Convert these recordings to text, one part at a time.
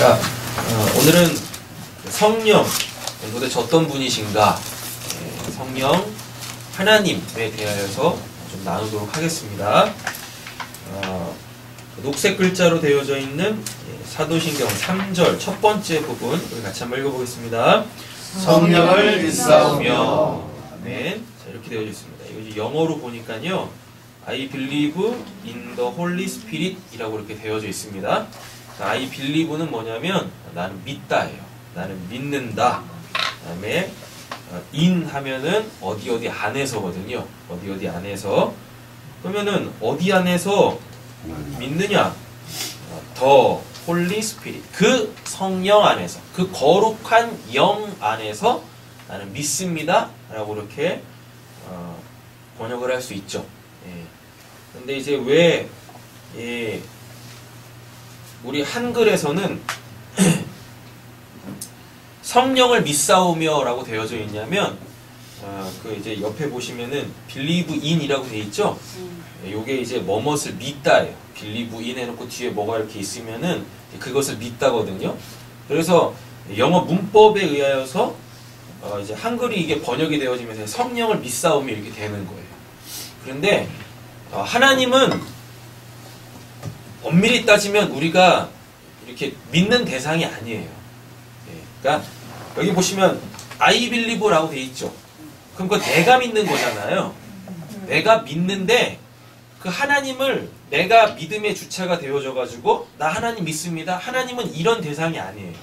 자, 오늘은 성령, 도대체 어떤 분이신가, 성령 하나님에 대하여서 좀 나누도록 하겠습니다. 녹색 글자로 되어져 있는 사도신경 3절 첫 번째 부분 우리 같이 한번 읽어보겠습니다. 성령을 믿사오며. 아멘. 자, 이렇게 되어져 있습니다. 이거 이제 영어로 보니까요, I believe in the Holy Spirit 이라고 이렇게 되어져 있습니다. I believe는 뭐냐면 나는 믿다예요. 나는 믿는다. 그 다음에 in 하면은 어디 안에서거든요. 어디 안에서. 그러면은 어디 안에서 믿느냐? 더 홀리 스피릿, 그 성령 안에서, 그 거룩한 영 안에서 나는 믿습니다 라고 이렇게 번역을 할 수 있죠. 근데 이제 왜 우리 한글에서는 성령을 믿사오며 라고 되어져 있냐면, 그 이제 옆에 보시면은 believe in 이라고 되어 있죠. 요게 이제 뭐뭇을 믿다예요. believe in 해놓고 뒤에 뭐가 이렇게 있으면은 그것을 믿다거든요. 그래서 영어 문법에 의하여서 이제 한글이 이게 번역이 되어지면서 성령을 믿사오며 이렇게 되는 거예요. 그런데 하나님은 엄밀히 따지면 우리가 이렇게 믿는 대상이 아니에요. 그러니까 여기 보시면 I believe라고 돼 있죠. 그럼 그거 내가 믿는 거잖아요. 내가 믿는데 그 하나님을 내가 믿음의 주체가 되어져 가지고 나 하나님 믿습니다. 하나님은 이런 대상이 아니에요.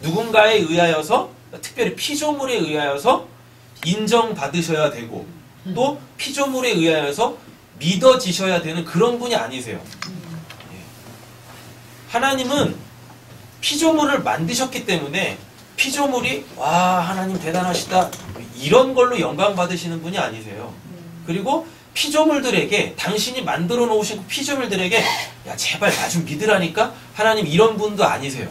누군가에 의하여서, 특별히 피조물에 의하여서 인정받으셔야 되고 또 피조물에 의하여서 믿어지셔야 되는 그런 분이 아니세요. 하나님은 피조물을 만드셨기 때문에 피조물이 와 하나님 대단하시다 이런 걸로 영광 받으시는 분이 아니세요. 그리고 피조물들에게, 당신이 만들어 놓으신 피조물들에게 야 제발 나 좀 믿으라니까 하나님 이런 분도 아니세요.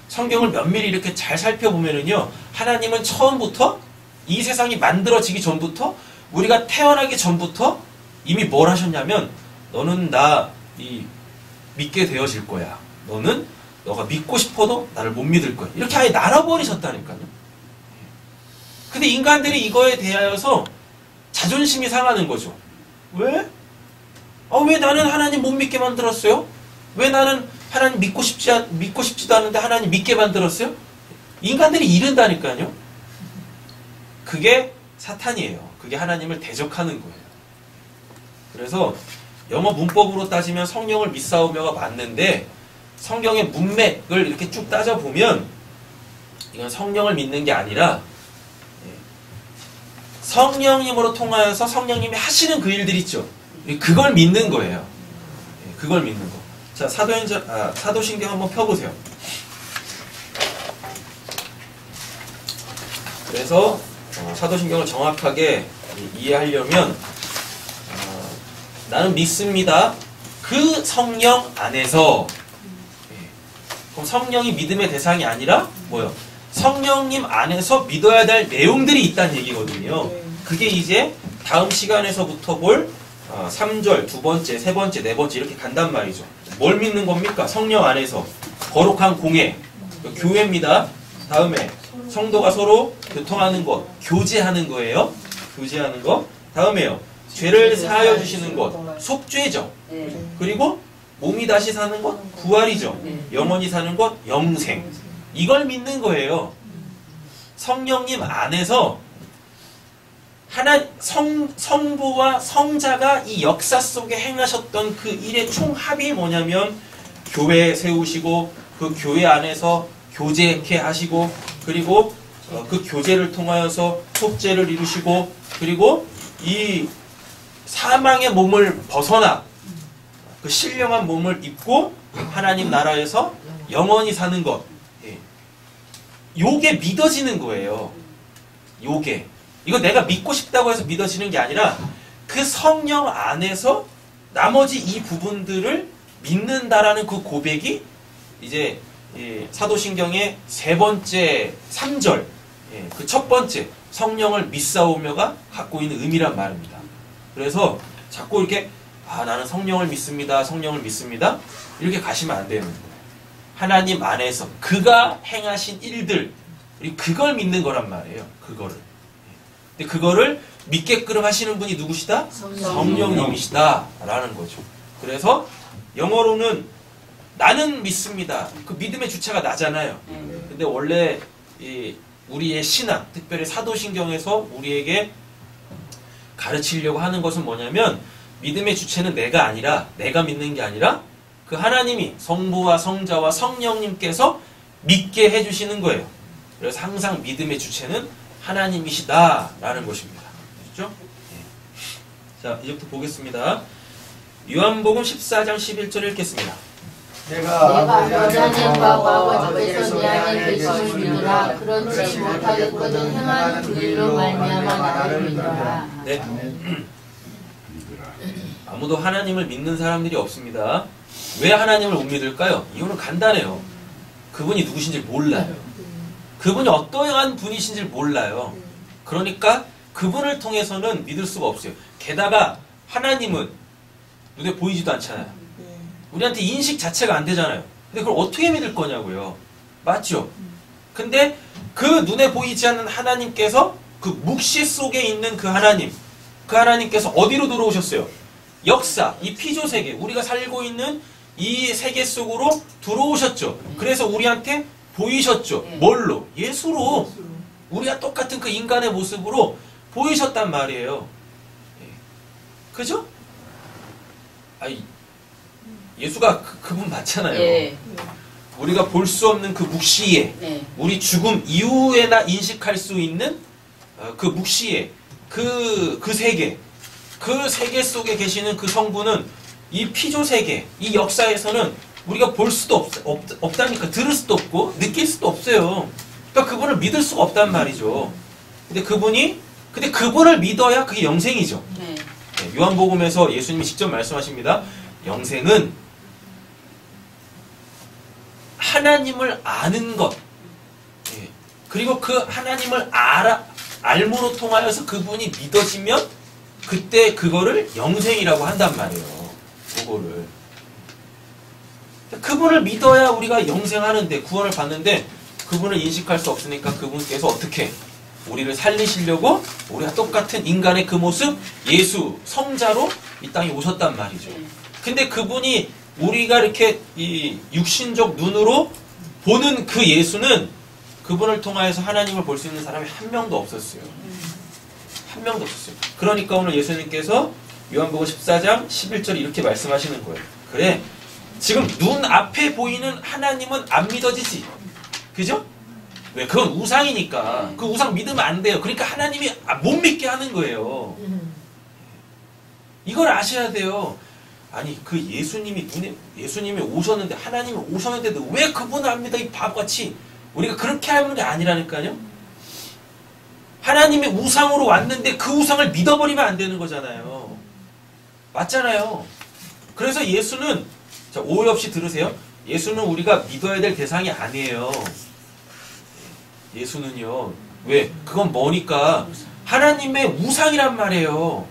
성경을 면밀히 이렇게 잘 살펴보면은요, 하나님은 처음부터 이 세상이 만들어지기 전부터, 우리가 태어나기 전부터 이미 뭘 하셨냐면, 너는 나 믿게 되어질 거야. 너가 믿고 싶어도 나를 못 믿을 거야. 이렇게 아예 날아버리셨다니까요. 근데 인간들이 이거에 대하여서 자존심이 상하는 거죠. 왜? 왜 나는 하나님 못 믿게 만들었어요? 왜 나는 하나님 믿고 싶지도 않은데 하나님 믿게 만들었어요? 인간들이 이른다니까요. 그게 사탄이에요. 그게 하나님을 대적하는 거예요. 그래서 영어 문법으로 따지면 성령을 믿사오며가 맞는데, 성경의 문맥을 이렇게 쭉 따져보면 이건 성령을 믿는 게 아니라 성령님으로 통하여서 성령님이 하시는 그 일들 있죠. 그걸 믿는 거예요. 그걸 믿는 거. 자, 사도신경 한번 펴보세요. 그래서 사도신경을 정확하게 이해하려면 나는 믿습니다. 그 성령 안에서. 그럼 성령이 믿음의 대상이 아니라 뭐요? 성령님 안에서 믿어야 될 내용들이 있다는 얘기거든요. 그게 이제 다음 시간에서부터 볼 3절, 두 번째, 세 번째, 네 번째 이렇게 간단 말이죠. 뭘 믿는 겁니까? 성령 안에서 거룩한 공예, 교회입니다. 다음에 성도가 서로 교통하는 것, 교제하는 거예요. 교제하는 것. 다음에요, 죄를 사하여 주시는 것, 속죄죠. 그리고 몸이 다시 사는 것, 부활이죠. 영원히 사는 것, 영생. 이걸 믿는 거예요. 성령님 안에서 성부와 성자가 이 역사 속에 행하셨던 그 일의 총합이 뭐냐면, 교회 세우시고 그 교회 안에서 교제케 하시고, 그리고 그 교제를 통하여서 속죄를 이루시고, 그리고 이 사망의 몸을 벗어나 그 신령한 몸을 입고 하나님 나라에서 영원히 사는 것. 요게 믿어지는 거예요. 요게. 이거 내가 믿고 싶다고 해서 믿어지는 게 아니라 그 성령 안에서 나머지 이 부분들을 믿는다라는 그 고백이 이제 사도신경의 세 번째 3절, 그 첫 번째 성령을 믿사오며가 갖고 있는 의미란 말입니다. 그래서 자꾸 이렇게 나는 성령을 믿습니다. 성령을 믿습니다. 이렇게 가시면 안 되는 거예요. 하나님 안에서 그가 행하신 일들, 우리 그걸 믿는 거란 말이에요. 그거를. 근데 그거를 믿게끔 하시는 분이 누구시다? 성령님이시다 라는 거죠. 그래서 영어로는 나는 믿습니다. 그 믿음의 주체가 나잖아요. 근데 원래 우리의 신앙, 특별히 사도신경에서 우리에게 가르치려고 하는 것은 뭐냐면 믿음의 주체는 내가 아니라, 내가 믿는 게 아니라 그 하나님이 성부와 성자와 성령님께서 믿게 해주시는 거예요. 그래서 항상 믿음의 주체는 하나님이시다라는 것입니다. 그렇죠? 자, 이제부터 보겠습니다. 요한복음 14장 11절 읽겠습니다. 내가 하나님과 아버지께서 내 안에 계심을 믿으라. 그렇지 못하겠거든 행하는 그 일로 말미암아 나를 믿으라. 네. 아무도 하나님을 믿는 사람들이 없습니다. 왜 하나님을 못 믿을까요? 이유는 간단해요. 그분이 누구신지 몰라요. 그분이 어떠한 분이신지 몰라요. 그러니까 그분을 통해서는 믿을 수가 없어요. 게다가 하나님은 눈에 보이지도 않잖아요. 우리한테 인식 자체가 안 되잖아요. 근데 그걸 어떻게 믿을 거냐고요. 맞죠? 근데 그 눈에 보이지 않는 하나님께서 그 묵시 속에 있는 그 하나님께서 어디로 들어오셨어요? 역사, 이 피조세계, 우리가 살고 있는 이 세계 속으로 들어오셨죠. 그래서 우리한테 보이셨죠. 뭘로? 예수로. 우리가 똑같은 그 인간의 모습으로 보이셨단 말이에요. 그죠? 아니, 예수가 그분 맞잖아요. 예. 우리가 볼 수 없는 그 묵시에, 네. 우리 죽음 이후에나 인식할 수 있는 그 묵시에, 그 세계, 그 세계 속에 계시는 그 성부는 이 피조세계, 이 역사에서는 우리가 볼 수도 없다니까. 들을 수도 없고 느낄 수도 없어요. 그러니까 그분을 믿을 수가 없단 말이죠. 근데 그분을 믿어야 그게 영생이죠. 네. 요한복음에서 예수님이 직접 말씀하십니다. 영생은 하나님을 아는 것, 그리고 그 하나님을 알므로 통하여서 그분이 믿어지면 그때 그거를 영생이라고 한단 말이에요. 그거를. 그분을 믿어야 우리가 영생하는데, 구원을 받는데 그분을 인식할 수 없으니까 그분께서 어떻게 우리를 살리시려고 우리가 똑같은 인간의 그 모습, 예수 성자로 이 땅에 오셨단 말이죠. 근데 그분이 우리가 이렇게 이 육신적 눈으로 보는 그 예수는 그분을 통하여서 하나님을 볼 수 있는 사람이 한 명도 없었어요. 한 명도 없었어요. 그러니까 오늘 예수님께서 요한복음 14장 11절 이렇게 말씀하시는 거예요. 그래, 지금 눈 앞에 보이는 하나님은 안 믿어지지. 그죠? 왜? 그건 우상이니까. 그 우상 믿으면 안 돼요. 그러니까 하나님이 못 믿게 하는 거예요. 이걸 아셔야 돼요. 아니, 그 예수님이 오셨는데, 하나님이 오셨는데도 왜 그분을 안 믿어? 이 바보같이. 우리가 그렇게 하는 게 아니라니까요. 하나님이 우상으로 왔는데 그 우상을 믿어버리면 안 되는 거잖아요. 맞잖아요. 그래서 예수는, 자, 오해 없이 들으세요. 예수는 우리가 믿어야 될 대상이 아니에요. 예수는요. 왜? 그건 뭐니까 하나님의 우상이란 말이에요.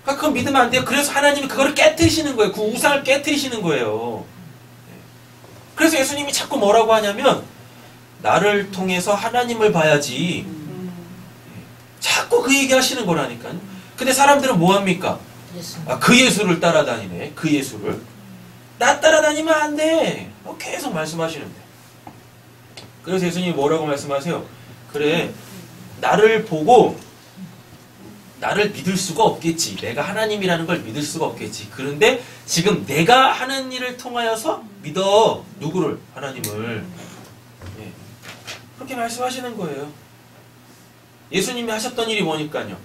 그러니까 그건 믿으면 안 돼요. 그래서 하나님이 그거를 깨트리시는 거예요. 그 우상을 깨트리시는 거예요. 그래서 예수님이 자꾸 뭐라고 하냐면 나를 통해서 하나님을 봐야지. 자꾸 그 얘기 하시는 거라니까요. 근데 사람들은 뭐합니까? 그 예수를 따라다니네. 그 예수를. 나 따라다니면 안 돼. 계속 말씀하시는데. 그래서 예수님이 뭐라고 말씀하세요? 그래, 나를 보고 나를 믿을 수가 없겠지. 내가 하나님이라는 걸 믿을 수가 없겠지. 그런데 지금 내가 하는 일을 통하여서 믿어. 누구를? 하나님을. 예. 그렇게 말씀하시는 거예요. 예수님이 하셨던 일이 뭐니까요.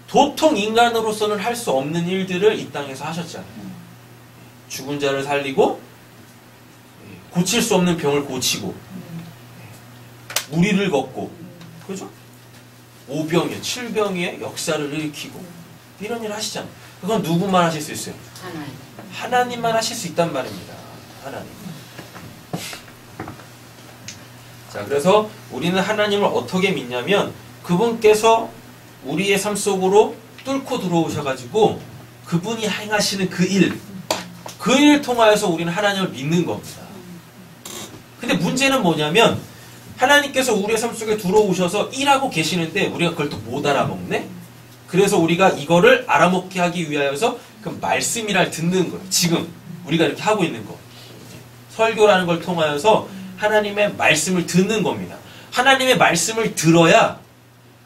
도통 인간으로서는 할 수 없는 일들을 이 땅에서 하셨잖아요. 죽은 자를 살리고 고칠 수 없는 병을 고치고 무리를 걷고, 그죠? 오병이에, 칠병이에 역사를 일으키고 이런 일을 하시잖아요. 그건 누구만 하실 수 있어요? 하나님만 하실 수 있단 말입니다. 하나님. 자, 그래서 우리는 하나님을 어떻게 믿냐면 그분께서 우리의 삶 속으로 뚫고 들어오셔가지고 그분이 행하시는 그 일을 통하여서 우리는 하나님을 믿는 겁니다. 근데 문제는 뭐냐면 하나님께서 우리의 삶 속에 들어오셔서 일하고 계시는데 우리가 그걸 또 못 알아먹네? 그래서 우리가 이거를 알아먹게 하기 위하여서 그 말씀이라 듣는 거예요. 지금 우리가 이렇게 하고 있는 거. 설교라는 걸 통하여서 하나님의 말씀을 듣는 겁니다. 하나님의 말씀을 들어야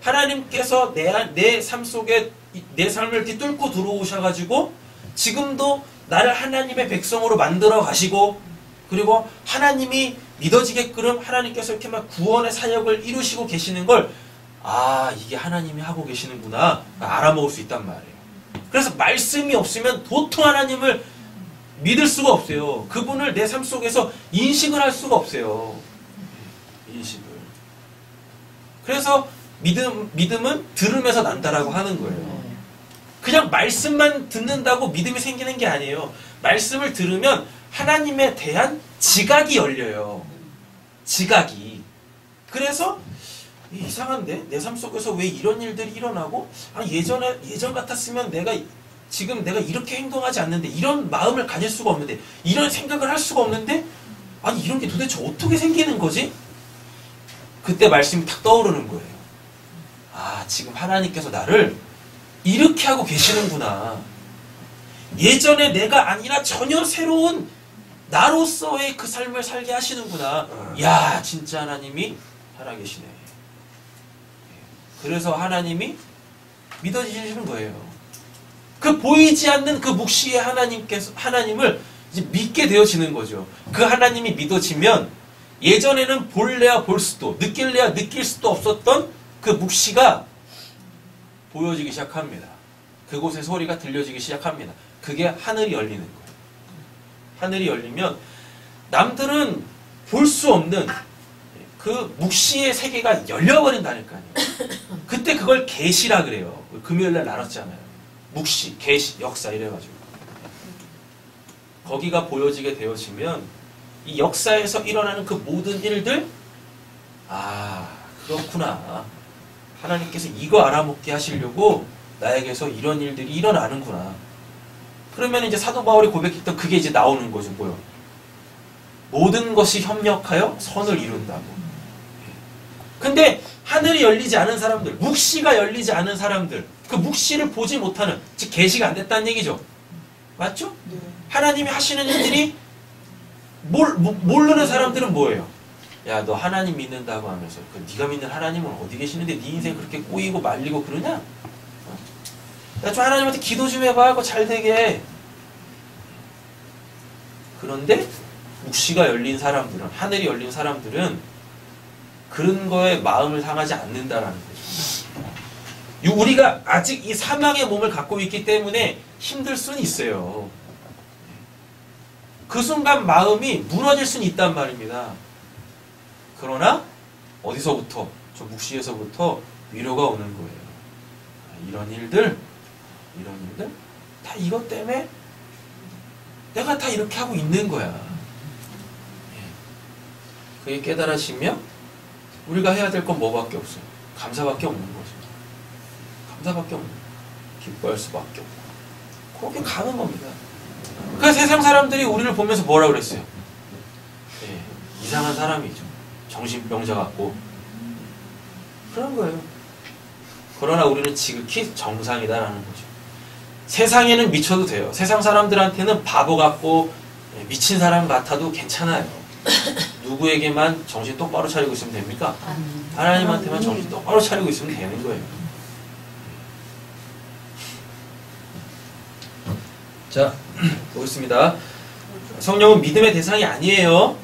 하나님께서 내 삶 속에 내 삶을 이렇게 뚫고 들어오셔가지고 지금도 나를 하나님의 백성으로 만들어 가시고 그리고 하나님이 믿어지게끔 하나님께서 이렇게 막 구원의 사역을 이루시고 계시는 걸 이게 하나님이 하고 계시는구나 알아먹을 수 있단 말이에요. 그래서 말씀이 없으면 도통 하나님을 믿을 수가 없어요. 그분을 내 삶 속에서 인식을 할 수가 없어요. 인식을. 그래서 믿음은 들음에서 난다라고 하는 거예요. 그냥 말씀만 듣는다고 믿음이 생기는 게 아니에요. 말씀을 들으면 하나님에 대한 지각이 열려요. 지각이. 그래서 이상한데? 내 삶 속에서 왜 이런 일들이 일어나고 예전 같았으면 지금 내가 이렇게 행동하지 않는데 이런 마음을 가질 수가 없는데 이런 생각을 할 수가 없는데 이런 게 도대체 어떻게 생기는 거지? 그때 말씀이 탁 떠오르는 거예요. 지금 하나님께서 나를 이렇게 하고 계시는구나. 예전에 내가 아니라 전혀 새로운 나로서의 그 삶을 살게 하시는구나. 야, 진짜 하나님이 살아계시네. 그래서 하나님이 믿어지시는 거예요. 그 보이지 않는 그 묵시의 하나님을 이제 믿게 되어지는 거죠. 그 하나님이 믿어지면 예전에는 볼래야 볼 수도, 느낄래야 느낄 수도 없었던 그 묵시가 보여지기 시작합니다. 그곳의 소리가 들려지기 시작합니다. 그게 하늘이 열리는 거예요. 하늘이 열리면 남들은 볼 수 없는 그 묵시의 세계가 열려버린다니까요. 그때 그걸 계시라 그래요. 금요일날 나눴잖아요. 묵시, 계시, 역사 이래가지고 거기가 보여지게 되어지면 이 역사에서 일어나는 그 모든 일들 그렇구나. 하나님께서 이거 알아먹게 하시려고 나에게서 이런 일들이 일어나는구나. 그러면 이제 사도 바울이 고백했던 그게 이제 나오는 거죠. 뭐요? 모든 것이 협력하여 선을 이룬다고. 근데 하늘이 열리지 않은 사람들, 묵시가 열리지 않은 사람들, 그 묵시를 보지 못하는, 즉 계시가 안 됐다는 얘기죠. 맞죠? 하나님이 하시는 일들이 모르는 사람들은 뭐예요? 야, 너 하나님 믿는다고 하면서 네가 믿는 하나님은 어디 계시는데 네 인생 그렇게 꼬이고 말리고 그러냐? 야, 좀 하나님한테 기도 좀 해봐. 그거 잘 되게. 그런데 묵시가 열린 사람들은, 하늘이 열린 사람들은 그런 거에 마음을 상하지 않는다라는 거죠. 우리가 아직 이 사망의 몸을 갖고 있기 때문에 힘들 수는 있어요. 그 순간 마음이 무너질 수는 있단 말입니다. 그러나 어디서부터? 저 묵시에서부터 위로가 오는 거예요. 이런 일들 다 이것 때문에 내가 다 이렇게 하고 있는 거야. 그게 깨달아지면 우리가 해야 될 건 뭐밖에 없어요? 감사밖에 없는 거죠. 감사밖에 없는 거예요. 기뻐할 수밖에 없고 그렇게 가는 겁니다. 그러니까 세상 사람들이 우리를 보면서 뭐라 그랬어요? 이상한 사람이죠. 정신병자 같고 그런 거예요. 그러나 우리는 지극히 정상이다라는 거죠. 세상에는 미쳐도 돼요. 세상 사람들한테는 바보 같고 미친 사람 같아도 괜찮아요. 누구에게만 정신 똑바로 차리고 있으면 됩니까? 하나님한테만 정신 똑바로 차리고 있으면 되는 거예요. 자, 보겠습니다. 성령은 믿음의 대상이 아니에요.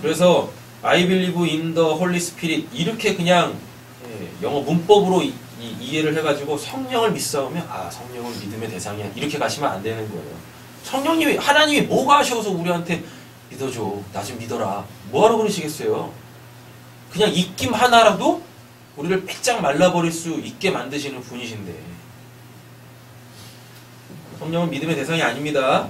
그래서 I believe in the Holy Spirit 이렇게 그냥 영어 문법으로 이해를 해가지고 성령을 믿사오면 성령은 믿음의 대상이야 이렇게 가시면 안 되는 거예요. 성령님이 하나님이 뭐가 하셔서 우리한테 믿어줘 나 좀 믿어라 뭐하러 그러시겠어요. 그냥 입김 하나라도 우리를 빼짝 말라버릴 수 있게 만드시는 분이신데 성령은 믿음의 대상이 아닙니다.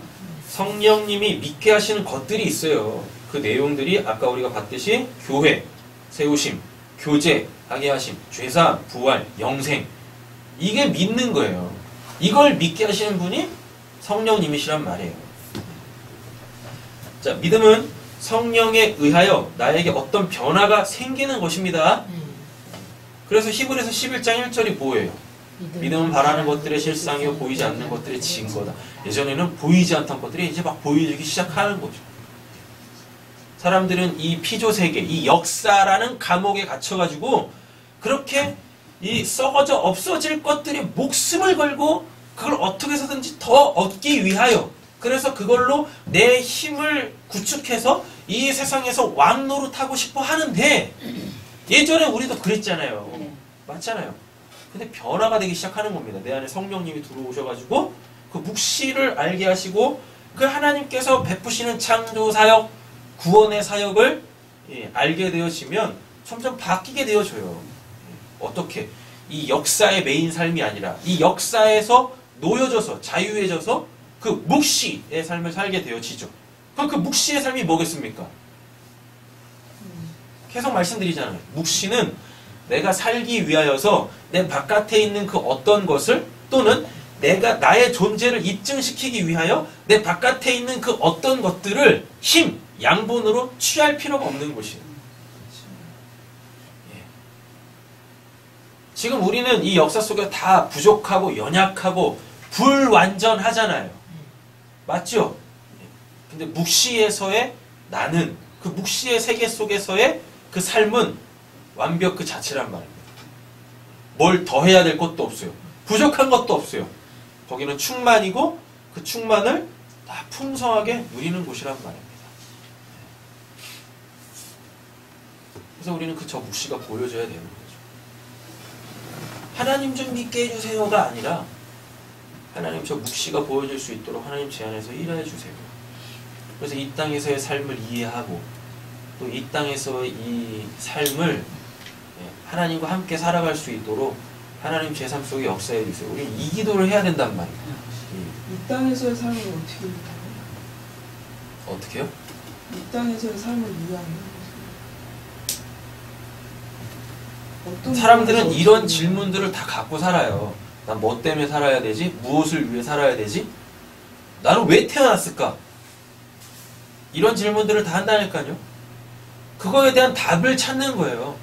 성령님이 믿게 하시는 것들이 있어요. 그 내용들이 아까 우리가 봤듯이 교회, 세우심, 교제, 하게 하심, 죄사, 부활, 영생 이게 믿는 거예요. 이걸 믿게 하시는 분이 성령님이시란 말이에요. 자, 믿음은 성령에 의하여 나에게 어떤 변화가 생기는 것입니다. 그래서 히브리서 11장 1절이 뭐예요? 믿음은 바라는 것들의 실상이요 보이지 않는 것들의 증거다. 예전에는 보이지 않던 것들이 이제 막 보이기 시작하는 거죠. 사람들은 이 피조세계, 이 역사라는 감옥에 갇혀가지고 그렇게 이 썩어져 없어질 것들에 목숨을 걸고 그걸 어떻게 해서든지 더 얻기 위하여, 그래서 그걸로 내 힘을 구축해서 이 세상에서 왕노릇하고 싶어 하는데, 예전에 우리도 그랬잖아요. 맞잖아요. 근데 변화가 되기 시작하는 겁니다. 내 안에 성령님이 들어오셔가지고 그 묵시를 알게 하시고 그 하나님께서 베푸시는 창조사역, 구원의 사역을 알게 되어지면 점점 바뀌게 되어져요. 어떻게? 이 역사의 메인 삶이 아니라 이 역사에서 놓여져서 자유해져서 그 묵시의 삶을 살게 되어지죠. 그럼 그 묵시의 삶이 뭐겠습니까? 계속 말씀드리잖아요. 묵시는 내가 살기 위하여서 내 바깥에 있는 그 어떤 것을, 또는 내가 나의 존재를 입증시키기 위하여 내 바깥에 있는 그 어떤 것들을 힘, 양분으로 취할 필요가 없는 것이에요. 지금 우리는 이 역사 속에 다 부족하고 연약하고 불완전하잖아요. 맞죠? 근데 묵시에서의 나는, 그 묵시의 세계 속에서의 그 삶은 완벽 그 자체란 말입니다. 뭘 더 해야 될 것도 없어요. 부족한 것도 없어요. 거기는 충만이고 그 충만을 다 풍성하게 누리는 곳이란 말입니다. 그래서 우리는 그 저 묵시가 보여져야 되는 거죠. 하나님 좀 믿게 해주세요가 아니라 하나님 저 묵시가 보여질 수 있도록 하나님 제 안에서 일해 주세요. 그래서 이 땅에서의 삶을 이해하고 또 이 땅에서의 이 삶을 하나님과 함께 살아갈 수 있도록 하나님 제 삶 속에 역사해 주세요. 우리 이 기도를 해야 된단 말이에요. 이 땅에서의 삶을 어떻게 이해해요? 어떻게요? 이 땅에서의 삶을 이해하는 어떤 사람들은 부분에서 이런 어떻게 질문들을 다 갖고 살아요. 난 뭐 때문에 살아야 되지? 무엇을 위해 살아야 되지? 나는 왜 태어났을까? 이런 질문들을 다 한다니까요. 그거에 대한 답을 찾는 거예요.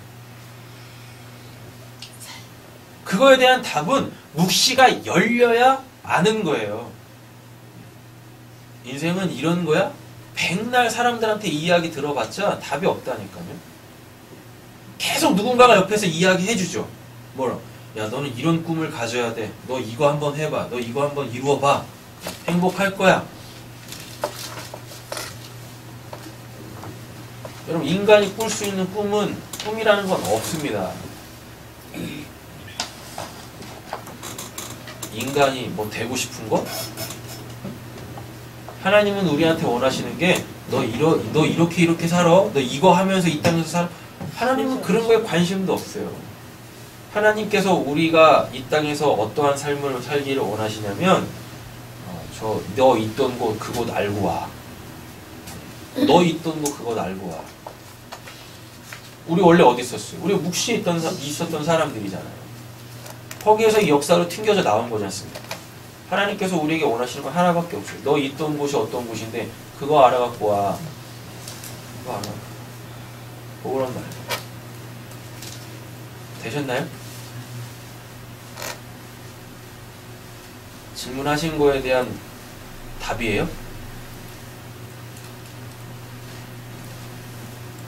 그거에 대한 답은 묵시가 열려야 아는 거예요. 인생은 이런 거야? 백날 사람들한테 이야기 들어봤자 답이 없다니까요. 계속 누군가가 옆에서 이야기해주죠. 뭐라? 야, 너는 이런 꿈을 가져야 돼. 너 이거 한번 해봐. 너 이거 한번 이루어봐. 행복할 거야. 여러분, 인간이 꿀 수 있는 꿈은, 꿈이라는 건 없습니다. 인간이 뭐 되고 싶은 거? 하나님은 우리한테 원하시는 게 너 이렇게 살아. 너 이거 하면서 이 땅에서 살아. 하나님은 그런 거에 관심도 없어요. 하나님께서 우리가 이 땅에서 어떠한 삶을 살기를 원하시냐면 너 있던 곳 그곳 알고 와. 너 있던 곳 그곳 알고 와. 우리 원래 어디 있었어요? 우리 묵시에 있었던 사람들이잖아요. 거기에서 이 역사로 튕겨져 나온 거지 않습니까? 하나님께서 우리에게 원하시는 건 하나밖에 없어요. 너 있던 곳이 어떤 곳인데 그거 알아갖고 와. 그거 알아갖고 그거란 말이에요. 되셨나요? 질문하신 거에 대한 답이에요?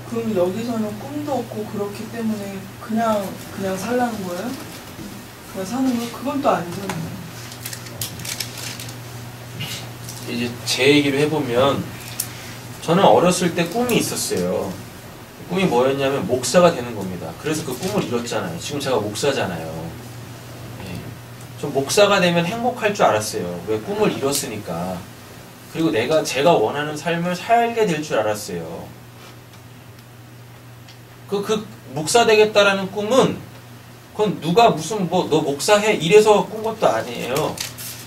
그럼 여기서는 꿈도 없고 그렇기 때문에 그냥 살라는 거예요? 그냥 사는 거? 그건 또 아니잖아요. 이제 제 얘기를 해보면 저는 어렸을 때 꿈이 있었어요. 꿈이 뭐였냐면 목사가 되는 겁니다. 그래서 그 꿈을 이뤘잖아요. 지금 제가 목사잖아요. 좀 목사가 되면 행복할 줄 알았어요. 왜? 꿈을 이뤘으니까. 그리고 제가 원하는 삶을 살게 될 줄 알았어요. 그 목사 되겠다라는 꿈은 그건 누가 무슨 너 목사해 이래서 꾼 것도 아니에요.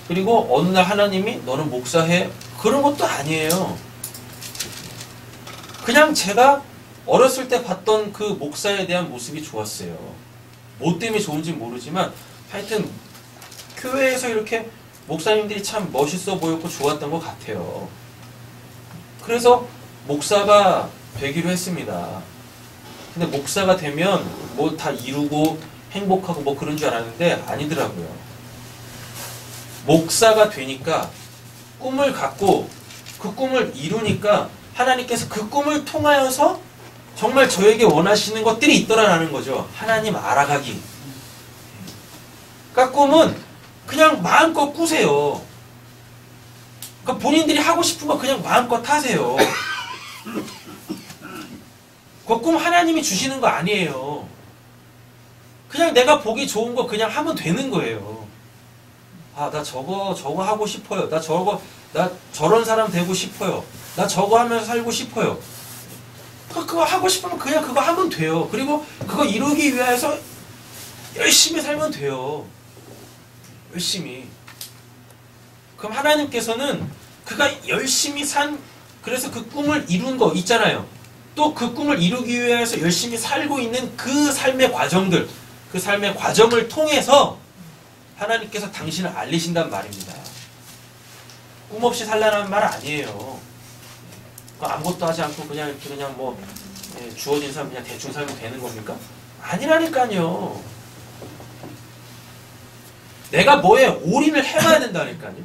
그리고 어느 날 하나님이 너는 목사해 그런 것도 아니에요. 그냥 제가 어렸을 때 봤던 그 목사에 대한 모습이 좋았어요. 뭐 때문에 좋은지 모르지만 하여튼 교회에서 이렇게 목사님들이 참 멋있어 보였고 좋았던 것 같아요. 그래서 목사가 되기로 했습니다. 근데 목사가 되면 뭐 다 이루고 행복하고 뭐 그런 줄 알았는데 아니더라고요. 목사가 되니까 꿈을 갖고 그 꿈을 이루니까 하나님께서 그 꿈을 통하여서 정말 저에게 원하시는 것들이 있더라라는 거죠. 하나님 알아가기. 그러니까 꿈은 그냥 마음껏 꾸세요. 그러니까 본인들이 하고 싶은 거 그냥 마음껏 하세요. 그 꿈 하나님이 주시는 거 아니에요. 그냥 내가 보기 좋은 거 그냥 하면 되는 거예요. 아, 나 저거 하고 싶어요. 나 저런 사람 되고 싶어요. 나 저거 하면서 살고 싶어요. 그거 하고 싶으면 그냥 그거 하면 돼요. 그리고 그거 이루기 위해서 열심히 살면 돼요. 열심히. 그럼 하나님께서는 그가 열심히 그래서 그 꿈을 이룬 거 있잖아요. 또 그 꿈을 이루기 위해서 열심히 살고 있는 그 삶의 과정들, 그 삶의 과정을 통해서 하나님께서 당신을 알리신단 말입니다. 꿈 없이 살라는 말 아니에요. 아무것도 하지 않고 그냥 이렇게 그냥 뭐 주어진 삶 그냥 대충 살면 되는 겁니까? 아니라니까요. 내가 뭐에 올인을 해봐야 된다니까요.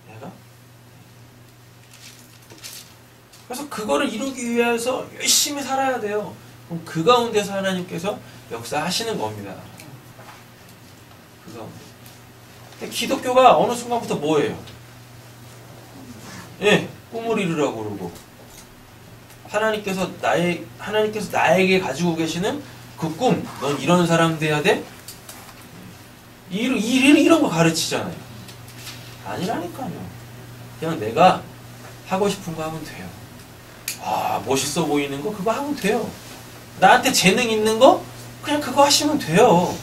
내가. 그래서 그거를 이루기 위해서 열심히 살아야 돼요. 그럼 그 가운데서 하나님께서 역사하시는 겁니다. 그 가운데. 근데 기독교가 어느 순간부터 뭐예요? 예, 꿈을 이루라고 그러고 하나님께서 나에게 가지고 계시는 그 꿈, 넌 이런 사람 돼야 돼? 이런 거 가르치잖아요. 아니라니까요. 그냥 내가 하고 싶은 거 하면 돼요. 아, 멋있어 보이는 거 그거 하면 돼요. 나한테 재능 있는 거 그냥 그거 하시면 돼요.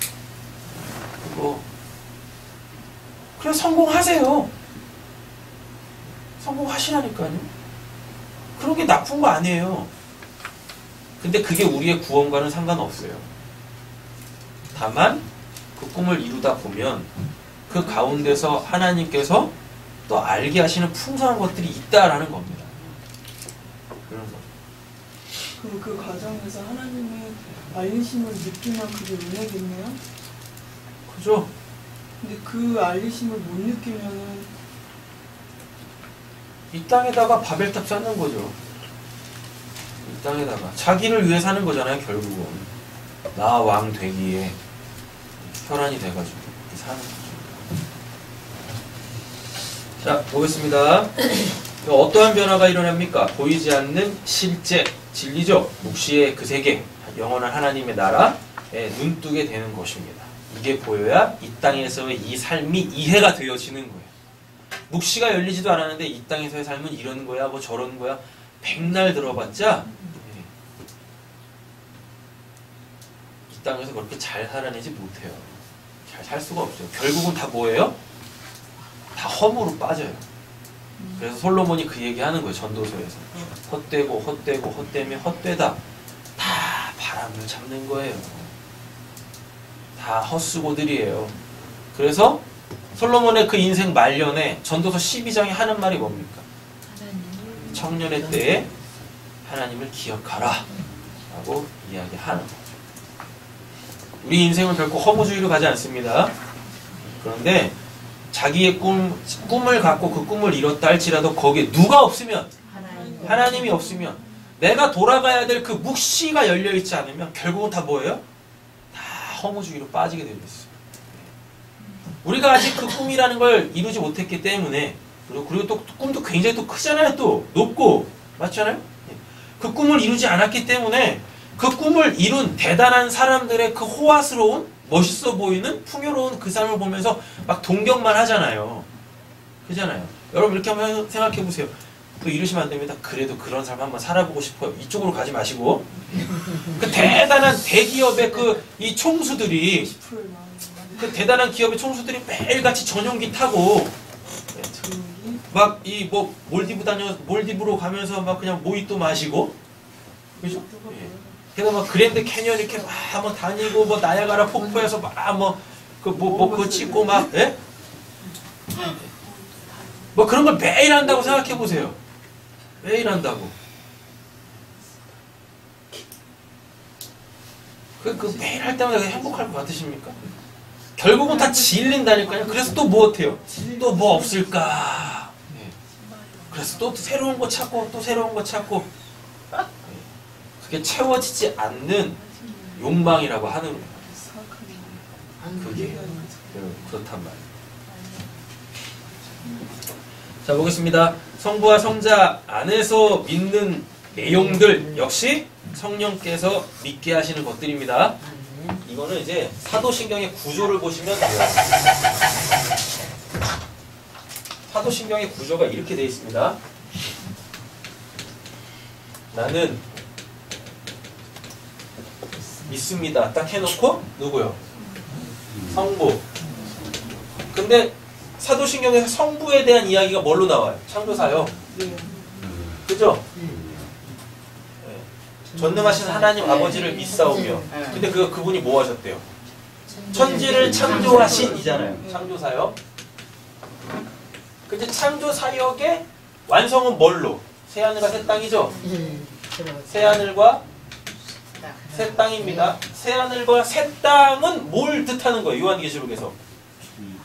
그거 그냥 성공하세요. 성공하시라니까요. 그런 게 나쁜 거 아니에요. 근데 그게 우리의 구원과는 상관없어요. 다만 그 꿈을 이루다 보면 그 가운데서 하나님께서 또 알게 하시는 풍성한 것들이 있다라는 겁니다. 그런 거. 그럼 그 과정에서 하나님의 알리심을 느끼면 그게 은혜겠네요? 그죠? 근데 그 알리심을 못 느끼면은 이 땅에다가 바벨탑 쌓는 거죠. 이 땅에다가 자기를 위해 사는 거잖아요. 결국은 나 왕 되기에 혈안이 돼가지고 사는 거죠. 자, 보겠습니다. 어떠한 변화가 일어납니까? 보이지 않는 실제 진리죠. 묵시의 그 세계, 영원한 하나님의 나라에 눈뜨게 되는 것입니다. 이게 보여야 이 땅에서의 이 삶이 이해가 되어지는 거예요. 묵시가 열리지도 않았는데 이 땅에서의 삶은 이런 거야, 뭐 저런 거야. 백날 들어봤자 이 땅에서 그렇게 잘 살아내지 못해요. 잘 살 수가 없어요. 결국은 다 뭐예요? 다 허무로 빠져요. 그래서 솔로몬이 그 얘기하는 거예요. 전도서에서. 헛되고 헛되고 헛되며 헛되다. 다 바람을 잡는 거예요. 다 헛수고들이에요. 그래서 솔로몬의 그 인생 말년에 전도서 12장에 하는 말이 뭡니까? 청년의 때에 하나님을 기억하라 라고 이야기하는 거죠. 우리 인생은 결코 허무주의로 가지 않습니다. 그런데 자기의 꿈을 갖고 그 꿈을 이뤘다 할지라도 거기에 누가 없으면, 하나님이 없으면, 내가 돌아가야 될 그 묵시가 열려있지 않으면 결국은 다 뭐예요? 다 허무주의로 빠지게 되어 있어요. 우리가 아직 그 꿈이라는 걸 이루지 못했기 때문에, 그리고 또 꿈도 굉장히 또 크잖아요. 또 높고 맞잖아요. 그 꿈을 이루지 않았기 때문에 그 꿈을 이룬 대단한 사람들의 그 호화스러운, 멋있어 보이는 풍요로운 그 삶을 보면서 막 동경만 하잖아요. 그잖아요. 여러분 이렇게 한번 생각해 보세요. 또 이러시면 안 됩니다. 그래도 그런 삶 한번 살아보고 싶어요. 이쪽으로 가지 마시고 그 대단한 대기업의 이 총수들이, 그 대단한 기업의 총수들이 매일같이 전용기 타고 막 몰디브로 가면서 막 그냥 모히또 마시고, 그죠? 예. 게다가 막 그랜드 캐년 이렇게 막 한번 다니고, 뭐 나야가라 폭포에서 막 그거 찍고 막, 예? 뭐 그런 걸 매일 한다고 생각해 보세요. 매일 한다고. 그 매일 할 때마다 행복할 것 같으십니까? 결국은 다 질린다니까요. 그래서 또 뭐 어때요? 또 뭐 없을까? 예. 그래서 또 새로운 거 찾고 또 새로운 거 찾고 예. 그게 채워지지 않는 욕망이라고 하는 거예요. 그게 그렇단 말이에요. 자, 보겠습니다. 성부와 성자 안에서 믿는 내용들 역시 성령께서 믿게 하시는 것들입니다. 이거는 이제 사도신경의 구조를 보시면 돼요. 사도신경의 구조가 이렇게 되어 있습니다. 나는 믿습니다. 딱 해놓고 누구요? 성부. 근데 사도신경에서 성부에 대한 이야기가 뭘로 나와요? 창조사요. 그죠? 전능하신 하나님 아버지를 믿사오며. 근데 그분이 뭐 하셨대요? 천지를 창조하신 이잖아요. 창조사요. 근데 창조사역의 완성은 뭘로? 새하늘과 새 땅이죠? 새하늘과 새 땅입니다. 새하늘과 새 땅은 뭘 뜻하는 거예요? 요한계시록에서.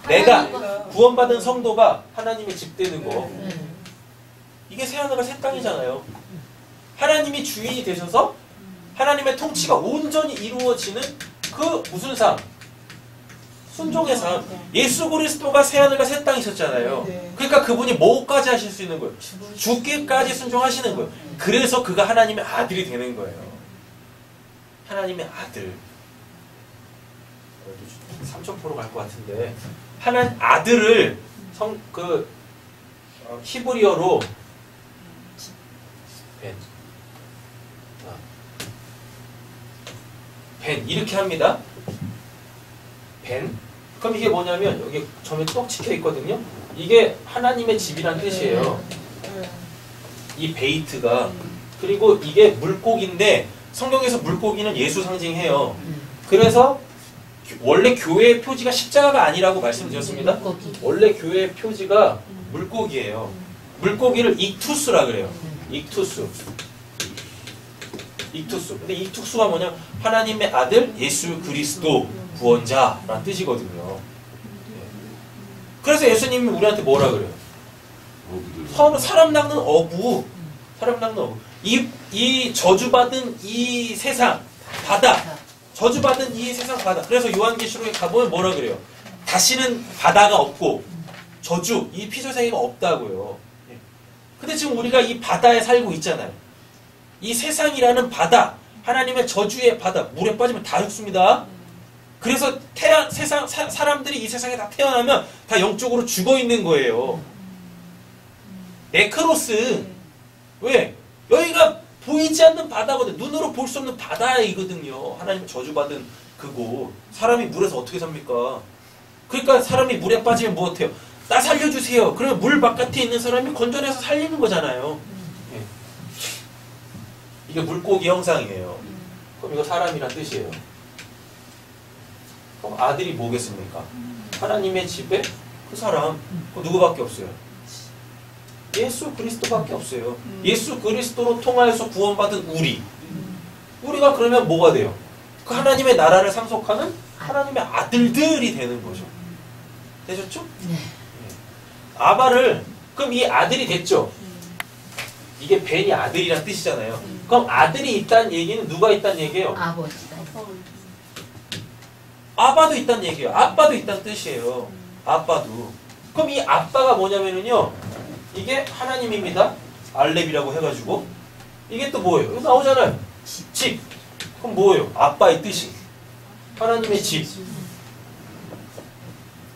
내가 구원받은 성도가 하나님의 집 되는 거. 이게 새하늘과 새 땅이잖아요. 하나님이 주인이 되셔서 하나님의 통치가 온전히 이루어지는 그 무슨 삶? 순종의 삶. 예수 그리스도가 새하늘과 새 땅이셨잖아요. 그러니까 그분이 뭐까지 하실 수 있는 거예요? 죽기까지 순종하시는 거예요. 그래서 그가 하나님의 아들이 되는 거예요. 하나님의 아들. 3,000% 갈 것 같은데 하나님 아들을 히브리어로 벤 이렇게 합니다. 벤. 그럼 이게 뭐냐면 여기 점에 똑 찍혀 있거든요. 이게 하나님의 집이란 뜻이에요. 이 베이트가. 그리고 이게 물고기인데 성경에서 물고기는 예수 상징해요. 그래서 원래 교회의 표지가 십자가가 아니라고 말씀드렸습니다. 원래 교회의 표지가 물고기예요. 물고기를 익투스라 그래요. 익투스. 익투스. 근데 익투스가 뭐냐? 하나님의 아들 예수 그리스도 구원자라는 뜻이거든요. 그래서 예수님이 우리한테 뭐라 그래요? 사람 낚는 어부. 사람 낚는 어부. 이 저주받은 이 세상 바다. 저주받은 이 세상 바다. 그래서 요한계시록에 가보면 뭐라 그래요? 다시는 바다가 없고 저주, 이 피조세계가 없다고요. 근데 지금 우리가 이 바다에 살고 있잖아요. 이 세상이라는 바다, 하나님의 저주의 바다, 물에 빠지면 다 죽습니다. 그래서 사람들이 이 세상에 다 태어나면 다 영적으로 죽어 있는 거예요. 네크로스. 왜? 여기가 보이지 않는 바다거든. 눈으로 볼 수 없는 바다이거든요. 하나님의 저주받은 그곳. 사람이 물에서 어떻게 삽니까? 그러니까 사람이 물에 빠지면 뭐 어때요? 나 살려주세요. 그러면 물 바깥에 있는 사람이 건져내서 살리는 거잖아요. 예. 이게 물고기 형상이에요. 그럼 이거 사람이란 뜻이에요. 그럼 아들이 뭐겠습니까? 하나님의 집에 그 사람. 누구밖에 없어요? 예수 그리스도밖에 없어요. 예수 그리스도로 통하여서 구원받은 우리가 그러면 뭐가 돼요? 그 하나님의 나라를 상속하는 하나님의 아들들이 되는 거죠. 되셨죠? 네. 아바를 그럼 이 아들이 됐죠? 이게 벤이 아들이란 뜻이잖아요. 그럼 아들이 있다는 얘기는 누가 있다는 얘기예요? 아버지다. 아빠도 있다는 얘기예요. 아빠도 있다는 뜻이에요. 아빠도. 그럼 이 아빠가 뭐냐면요. 이게 하나님입니다. 알렙이라고 해가지고. 이게 또 뭐예요? 여기 나오잖아요. 집. 그럼 뭐예요? 아빠의 뜻이. 하나님의 집.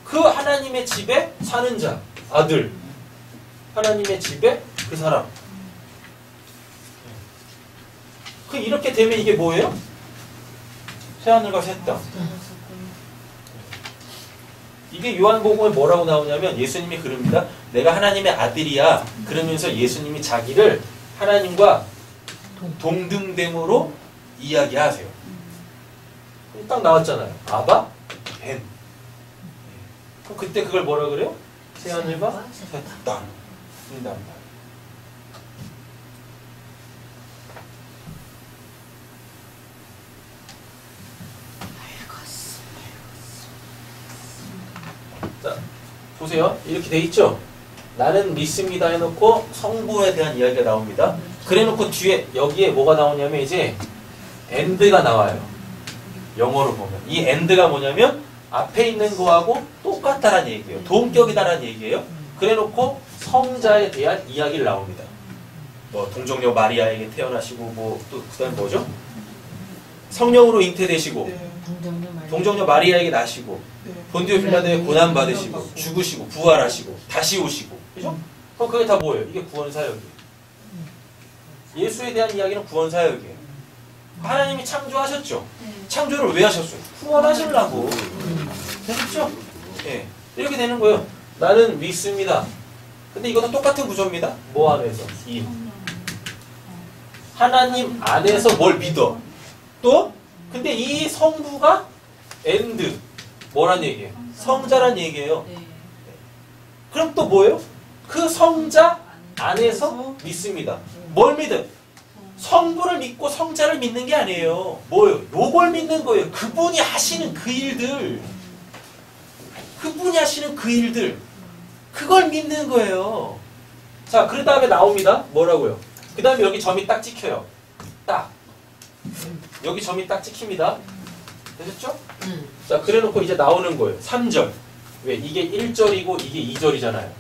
그 하나님의 집에 사는 자. 아들. 하나님의 집에 그 사람. 그 이렇게 되면 이게 뭐예요? 새하늘과 새 땅. 이게 요한복음에 뭐라고 나오냐면 예수님이 그럽니다. 내가 하나님의 아들이야. 그러면서 예수님이 자기를 하나님과 동등됨으로 이야기하세요. 딱 나왔잖아요. 아바, 벤. 그럼 그때 그걸 뭐라 그래요? 새하늘과 새 땅. 인답니다. 보세요. 이렇게 돼 있죠? 나는 믿습니다 해놓고 성부에 대한 이야기가 나옵니다. 그래 놓고 뒤에 여기에 뭐가 나오냐면 이제 and가 나와요. 영어로 보면. 이 and가 뭐냐면 앞에 있는 거하고 똑같다라는 얘기예요. 동격이다라는 얘기예요. 그래 놓고 성자에 대한 이야기를 나옵니다. 뭐 동정녀 마리아에게 태어나시고 뭐 또 그다음 뭐죠? 성령으로 잉태되시고 네. 동정녀 마리아에게 나시고 네. 본디오 빌라도에 고난 받으시고 죽으시고 부활하시고 다시 오시고 그죠? 그럼 그게 다 뭐예요? 이게 구원 사역이에요. 예수에 대한 이야기는 구원 사역이에요. 하나님이 창조하셨죠. 창조를 왜 하셨어요? 구원하시려고. 됐죠? 예. 이렇게 되는 거예요. 나는 믿습니다. 근데 이것도 똑같은 구조입니다. 뭐 안에서? 이 하나님 안에서 뭘 믿어? 또 근데 이 성부가 and 뭐란 얘기예요? 성자란 얘기예요. 그럼 또 뭐예요? 그 성자 안에서 믿습니다. 뭘 믿어? 성부를 믿고 성자를 믿는 게 아니에요. 뭐예요? 요걸 믿는 거예요. 그분이 하시는 그 일들. 그분이 하시는 그 일들. 그걸 믿는 거예요. 자, 그 다음에 나옵니다. 뭐라고요? 그 다음에 여기 점이 딱 찍혀요. 딱. 여기 점이 딱 찍힙니다. 되셨죠? 자, 그래 놓고 이제 나오는 거예요. 3절. 왜? 이게 1절이고 이게 2절이잖아요.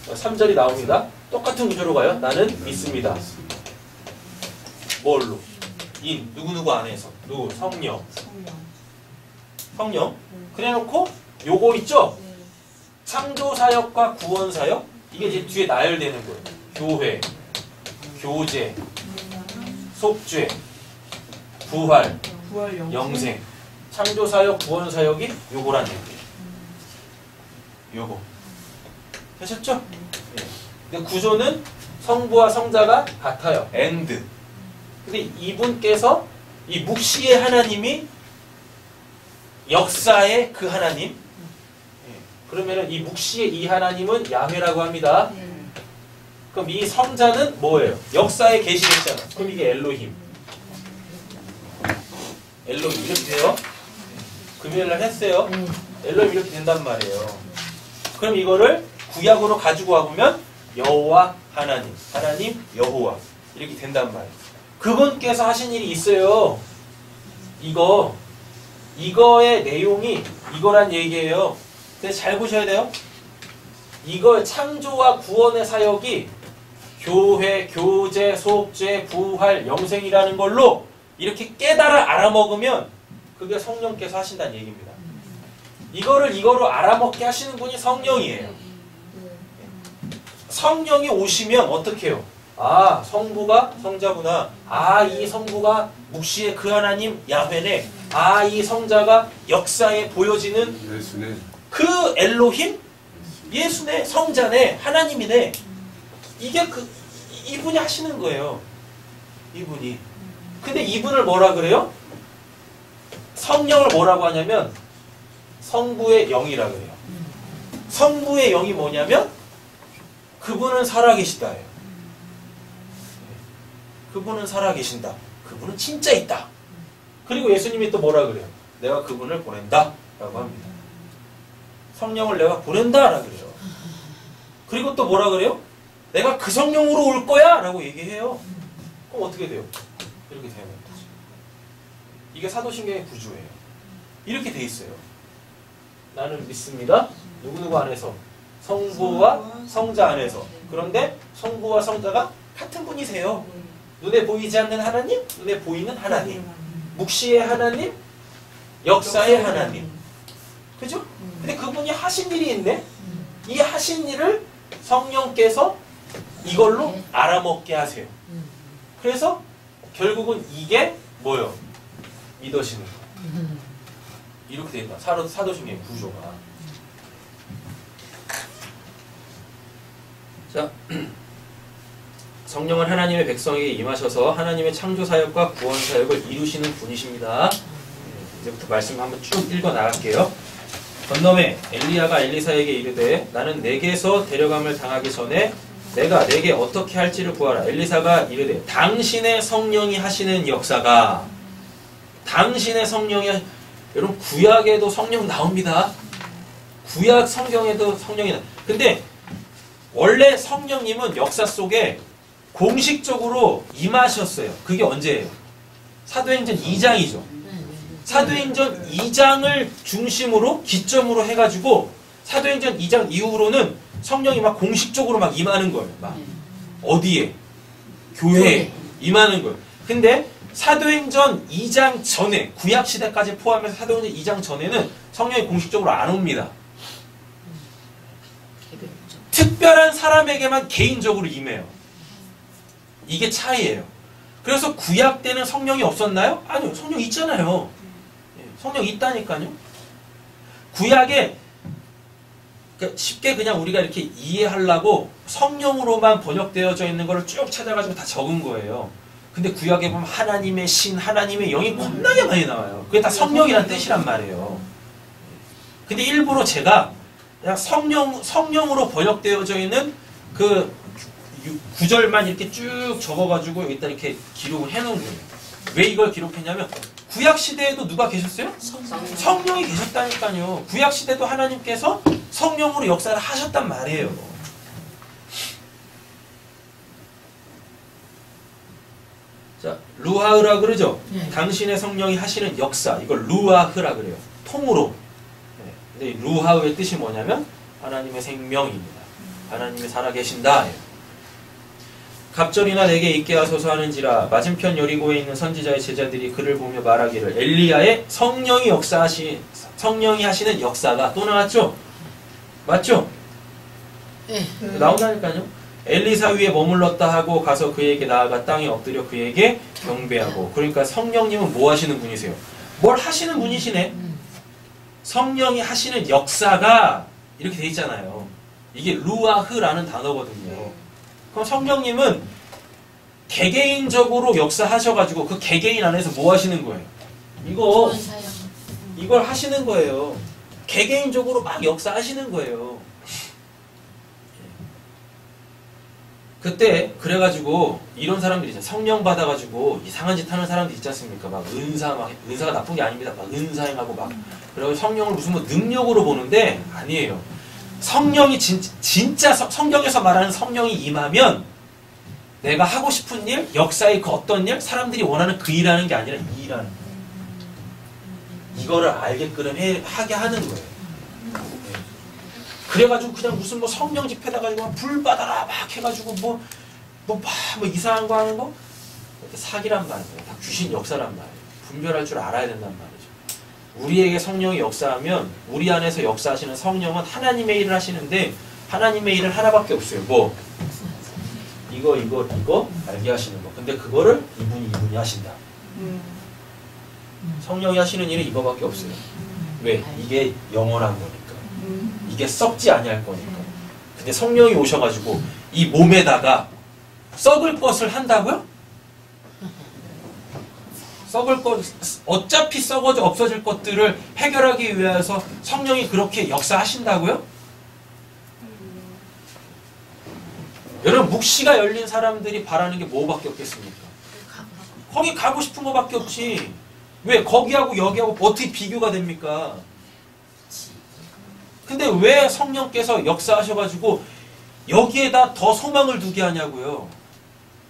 3절이 나옵니다. 똑같은 구조로 가요. 나는 믿습니다. 뭘로? 인. 누구누구 안에서. 누구? 성령. 성령. 그래 놓고 요거 있죠? 창조사역과 구원사역. 이게 이제 뒤에 나열되는 거예요. 교회, 교제, 속죄, 부활, 영생. 창조사역, 구원사역이 요거란 얘기예요. 요거. 되셨죠? 예. 근데 구조는 성부와 성자가 같아요. and. 근데 이분께서 이 묵시의 하나님이 역사의 그 하나님. 예. 그러면은 이 묵시의 이 하나님은 야훼라고 합니다. 그럼 이 성자는 뭐예요? 역사에 계시겠잖아. 그럼 이게 엘로힘. 엘로힘 이렇게 돼요. 금요일날 했어요. 엘로힘 이렇게 된단 말이에요. 그럼 이거를 구약으로 가지고 와보면 여호와 하나님, 하나님 여호와 이렇게 된단 말이에요. 그분께서 하신 일이 있어요. 이거의 내용이 이거란 얘기예요. 근데 잘 보셔야 돼요. 이거 창조와 구원의 사역이 교회, 교제, 속죄, 부활, 영생이라는 걸로 이렇게 깨달아 알아먹으면 그게 성령께서 하신다는 얘기입니다. 이거로 알아먹게 하시는 분이 성령이에요. 성령이 오시면 어떻게 해요? 아, 성부가 성자구나. 아, 이 성부가 묵시의 그 하나님 야훼네. 아, 이 성자가 역사에 보여지는 예수네. 그 엘로힘? 예수네, 성자네, 하나님이네. 이게 이분이 하시는 거예요. 이분이. 근데 이분을 뭐라 그래요? 성령을 뭐라고 하냐면 성부의 영이라 그래요. 성부의 영이 뭐냐면 그분은 살아계시다예요. 그분은 살아계신다. 그분은 진짜 있다. 그리고 예수님이 또 뭐라 그래요? 내가 그분을 보낸다 라고 합니다. 성령을 내가 보낸다 라고 그래요. 그리고 또 뭐라 그래요? 내가 그 성령으로 올 거야 라고 얘기해요. 그럼 어떻게 돼요? 이렇게 되는 거죠. 이게 사도신경의 구조예요. 이렇게 돼 있어요. 나는 믿습니다. 누구누구 안에서? 성부와 성자 안에서. 그런데 성부와 성자가 같은 분이세요. 눈에 보이지 않는 하나님, 눈에 보이는 하나님. 묵시의 하나님, 역사의 하나님. 그죠? 근데 그분이 하신 일이 있네? 이 하신 일을 성령께서 이걸로 알아먹게 하세요. 그래서 결국은 이게 뭐예요? 믿으시는 거. 이렇게 된다. 사도신경의 구조가. 자, 성령은 하나님의 백성에게 임하셔서 하나님의 창조사역과 구원사역을 이루시는 분이십니다. 이제부터 말씀 한번 쭉 읽어 나갈게요. 건너매 엘리야가 엘리사에게 이르되 나는 내게서 데려감을 당하기 전에 내가 내게 어떻게 할지를 구하라. 엘리사가 이르되 당신의 성령이 하시는 역사가 당신의 성령이 여러분 구약에도 성령 나옵니다. 구약 성경에도 성령이 나. 근데 원래 성령님은 역사 속에 공식적으로 임하셨어요. 그게 언제예요? 사도행전 2장이죠. 사도행전 2장을 중심으로 기점으로 해가지고 사도행전 2장 이후로는 성령이 막 공식적으로 막 임하는 거예요. 막 어디에? 교회에 임하는 거예요. 근데 사도행전 2장 전에 구약시대까지 포함해서 사도행전 2장 전에는 성령이 공식적으로 안 옵니다. 특별한 사람에게만 개인적으로 임해요. 이게 차이예요. 그래서 구약 때는 성령이 없었나요? 아니요. 성령 있잖아요. 성령 있다니까요. 구약에 쉽게 그냥 우리가 이렇게 이해하려고 성령으로만 번역되어져 있는 거를 쭉 찾아가지고 다 적은 거예요. 근데 구약에 보면 하나님의 신, 하나님의 영이 겁나게 많이 나와요. 그게 다 성령이란 뜻이란 말이에요. 근데 일부러 제가 그냥 성령으로 번역되어져 있는 그 구절만 이렇게 쭉 적어가지고 여기다 이렇게 기록을 해놓은 거예요. 왜 이걸 기록했냐면 구약 시대에도 누가 계셨어요? 성령이 계셨다니까요. 구약 시대도 하나님께서 성령으로 역사를 하셨단 말이에요. 자, 루하흐라 그러죠? 당신의 성령이 하시는 역사, 이걸 루하흐라 그래요. 통으로. 근데 루하흐의 뜻이 뭐냐면 하나님의 생명입니다. 하나님이 살아계신다. 갑절이나 내게 있게 하소서 하는지라 맞은편 여리고에 있는 선지자의 제자들이 그를 보며 말하기를 엘리야의 성령이 하시는 역사가 또 나왔죠? 맞죠? 네. 나온다니까요. 엘리사 위에 머물렀다 하고 가서 그에게 나아가 땅에 엎드려 그에게 경배하고. 그러니까 성령님은 뭐 하시는 분이세요? 뭘 하시는 분이시네. 성령이 하시는 역사가 이렇게 돼 있잖아요. 이게 루아흐라는 단어거든요. 그럼 성령님은 개개인적으로 역사하셔가지고 그 개개인 안에서 뭐 하시는 거예요? 이걸 하시는 거예요. 개개인적으로 막 역사하시는 거예요. 그때 그래가지고 이런 사람들이 있잖아요. 성령 받아가지고 이상한 짓 하는 사람들 있지 않습니까? 막 은사가 나쁜 게 아닙니다. 막 은사행하고 막 그리고 성령을 무슨 뭐 능력으로 보는데 아니에요. 성령이 진짜 성경에서 말하는 성령이 임하면 내가 하고 싶은 일, 역사의 그 어떤 일, 사람들이 원하는 그 일하는 게 아니라 이 일하는 거예요. 이거를 알게끔 하게 하는 거예요. 그래가지고 그냥 무슨 뭐 성령 집회다 가지고 불 받아라 막 해가지고 뭐 이상한 거 하는 거 사기란 말이에요. 다 귀신 역사란 말이에요. 분별할 줄 알아야 된단 말이에요. 우리에게 성령이 역사하면 우리 안에서 역사하시는 성령은 하나님의 일을 하시는데 하나님의 일은 하나밖에 없어요. 뭐 이거 알게 하시는 거. 근데 그거를 이분이 하신다. 성령이 하시는 일은 이거밖에 없어요. 왜? 이게 영원한 거니까. 이게 썩지 아니할 거니까. 근데 성령이 오셔가지고 이 몸에다가 썩을 것을 한다고요? 어차피 썩어져 없어질 것들을 해결하기 위해서 성령이 그렇게 역사하신다고요? 여러분 묵시가 열린 사람들이 바라는 게 뭐밖에 없겠습니까? 거기 가고 싶은 거밖에 없지. 왜 거기하고 여기하고 어떻게 비교가 됩니까? 근데 왜 성령께서 역사하셔가지고 여기에다 더 소망을 두게 하냐고요?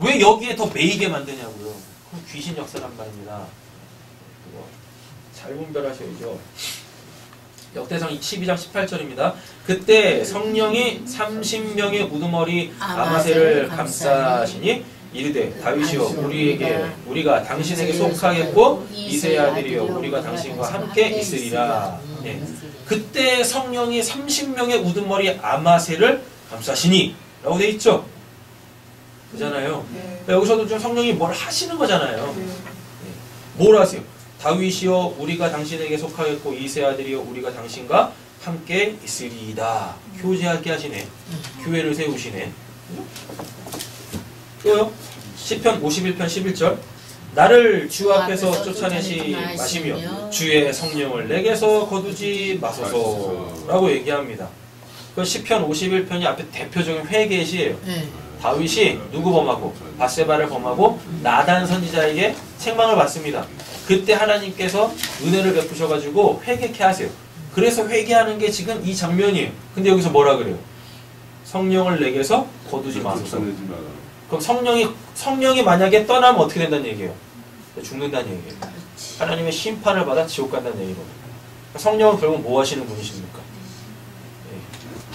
왜 여기에 더 매이게 만드냐고요? 그럼 귀신 역사란 말입니다. 그거 잘 분별하셔야죠. 역대상 12장 18절입니다. 그때 성령이 30명의 우두머리 아마새를 감싸시니 이르되 다윗이여 우리가 당신에게 속하겠고 이새의 아들이여 우리가 당신과 함께 있으리라. 네. 그때 성령이 30명의 우두머리 아마새를 감싸시니 라고 돼 있죠. 그잖아요. 그러니까 여기서도 좀 성령이 뭘 하시는 거잖아요. 뭘 하세요? 다윗이여 우리가 당신에게 속하겠고 이새의 아들이여 우리가 당신과 함께 있으리이다. 교제하게 하시네. 교회를 세우시네. 또요. 시편 51편 11절 나를 주 앞에서 쫓아내시 마시며 주의 성령을 내게서 거두지 마소서 라고 얘기합니다. 그 시편 51편이 앞에 대표적인 회개의 시예요. 다윗이 누구 범하고 밧세바를 범하고 나단 선지자에게 책망을 받습니다. 그때 하나님께서 은혜를 베푸셔가지고 회개케 하세요. 그래서 회개하는 게 지금 이 장면이에요. 근데 여기서 뭐라 그래요? 성령을 내게서 거두지 마소서. 그럼 성령이 만약에 떠나면 어떻게 된다는 얘기예요? 죽는다는 얘기예요. 하나님의 심판을 받아 지옥 간다는 얘기거든요. 성령은 결국 뭐 하시는 분이십니까?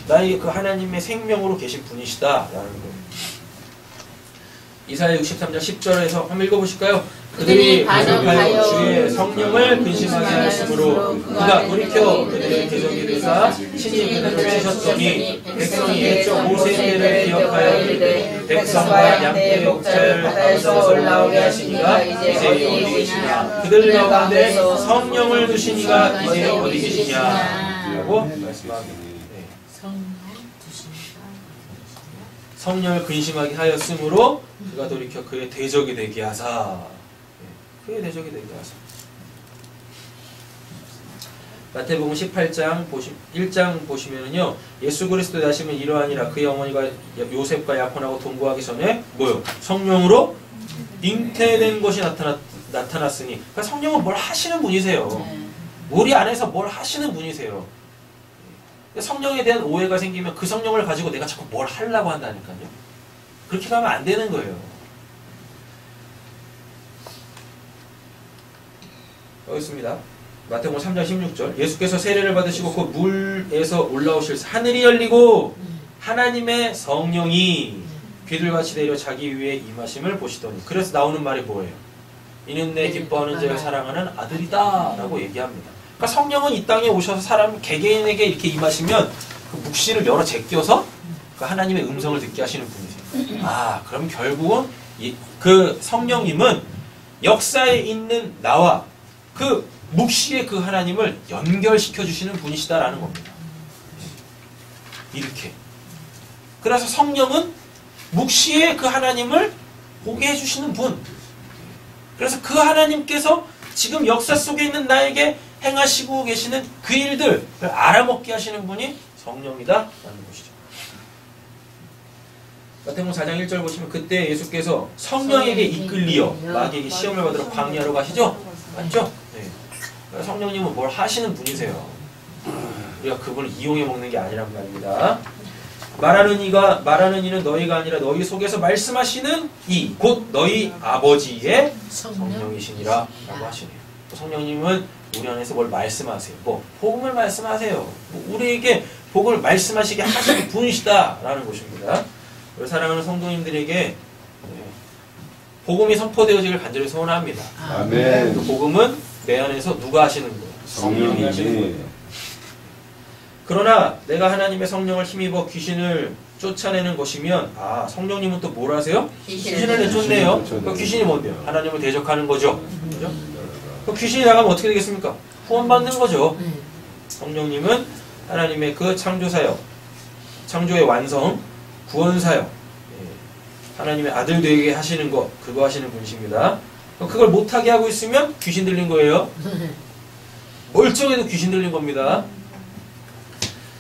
나에게 그 하나님의 생명으로 계신 분이시다라는 거예요. 이사야 63장 10절에서 한번 읽어보실까요? 그들이 반역하여 주의 성령을 근심하게 하였으므로 그가 돌이켜 그들의 대적이 되사 친히 그들을 치셨더니 백성이 옛적 모세의 때를 기억하여 이르되 백성과 양떼의 목자를 바다에서 올라오게 하시니가 이제 어디 계시냐 그들 가운데 성령을 두시니가 이제 어디 계시냐 라고 말씀합니다. 성령을 근심하게 하였으므로 그가 돌이켜 그의 대적이 되게 하사. 그의 대적이 되게 하사. 마태복음 18장 1장 보시면은요. 예수 그리스도의 나심은 이러하니라 그의 어머니가 요셉과 약혼하고 동거하기 전에 뭐요? 성령으로 잉태된 것이 나타났으니 그러니까 성령은 뭘 하시는 분이세요. 우리 안에서 뭘 하시는 분이세요. 성령에 대한 오해가 생기면 그 성령을 가지고 내가 자꾸 뭘 하려고 한다니까요. 그렇게 가면 안 되는 거예요. 여기 있습니다. 마태복음 3장 16절 예수께서 세례를 받으시고 그 물에서 올라오실 하늘이 열리고 하나님의 성령이 비둘같이 내려 자기 위에 임하심을 보시더니 그래서 나오는 말이 뭐예요? 이는 내 기뻐하는 자를 사랑하는 아들이다 라고 얘기합니다. 그러니까 성령은 이 땅에 오셔서 사람 개개인에게 이렇게 임하시면 그 묵시를 열어 제껴서 그 하나님의 음성을 듣게 하시는 분이세요. 아, 그럼 결국은 그 성령님은 역사에 있는 나와 그 묵시의 그 하나님을 연결시켜 주시는 분이시다라는 겁니다. 이렇게. 그래서 성령은 묵시의 그 하나님을 보게 해주시는 분. 그래서 그 하나님께서 지금 역사 속에 있는 나에게 행하시고 계시는 그 일들을 알아먹게 하시는 분이 성령이다라는 것이죠. 마태복음 4장 1절 보시면 그때 예수께서 성령에게 이끌리어 마귀에게 시험을 받으러 광야로 가시죠? 맞죠? 네. 성령님은 뭘 하시는 분이세요. 우리가 그분을 이용해 먹는 게 아니란 말입니다. 말하는 이는 너희가 아니라 너희 속에서 말씀하시는 이 곧 너희 아버지의 성령이시니라 라고 하시네요. 성령님은 우리 안에서 뭘 말씀하세요. 복음을 말씀하세요. 우리에게 복음을 말씀하시게 하시는 분이시다라는 것입니다. 우리 사랑하는 성도님들에게 복음이 선포되어지길 간절히 소원합니다. 아멘. 그 복음은 내 안에서 누가 하시는 거예요? 성령이 하시는 거예요. 그러나 내가 하나님의 성령을 힘입어 귀신을 쫓아내는 것이면 성령님은 또 뭘 하세요? 귀신을 내쫓네요. 그 귀신이 뭔데요? 하나님을 대적하는 거죠. 그죠? 그 귀신이 나가면 어떻게 되겠습니까? 구원받는 거죠. 성령님은 하나님의 그 창조사역, 창조의 완성, 구원사역, 하나님의 아들 되게 하시는 것, 그거 하시는 분이십니다. 그걸 못하게 하고 있으면 귀신 들린 거예요. 멀쩡해도 귀신 들린 겁니다.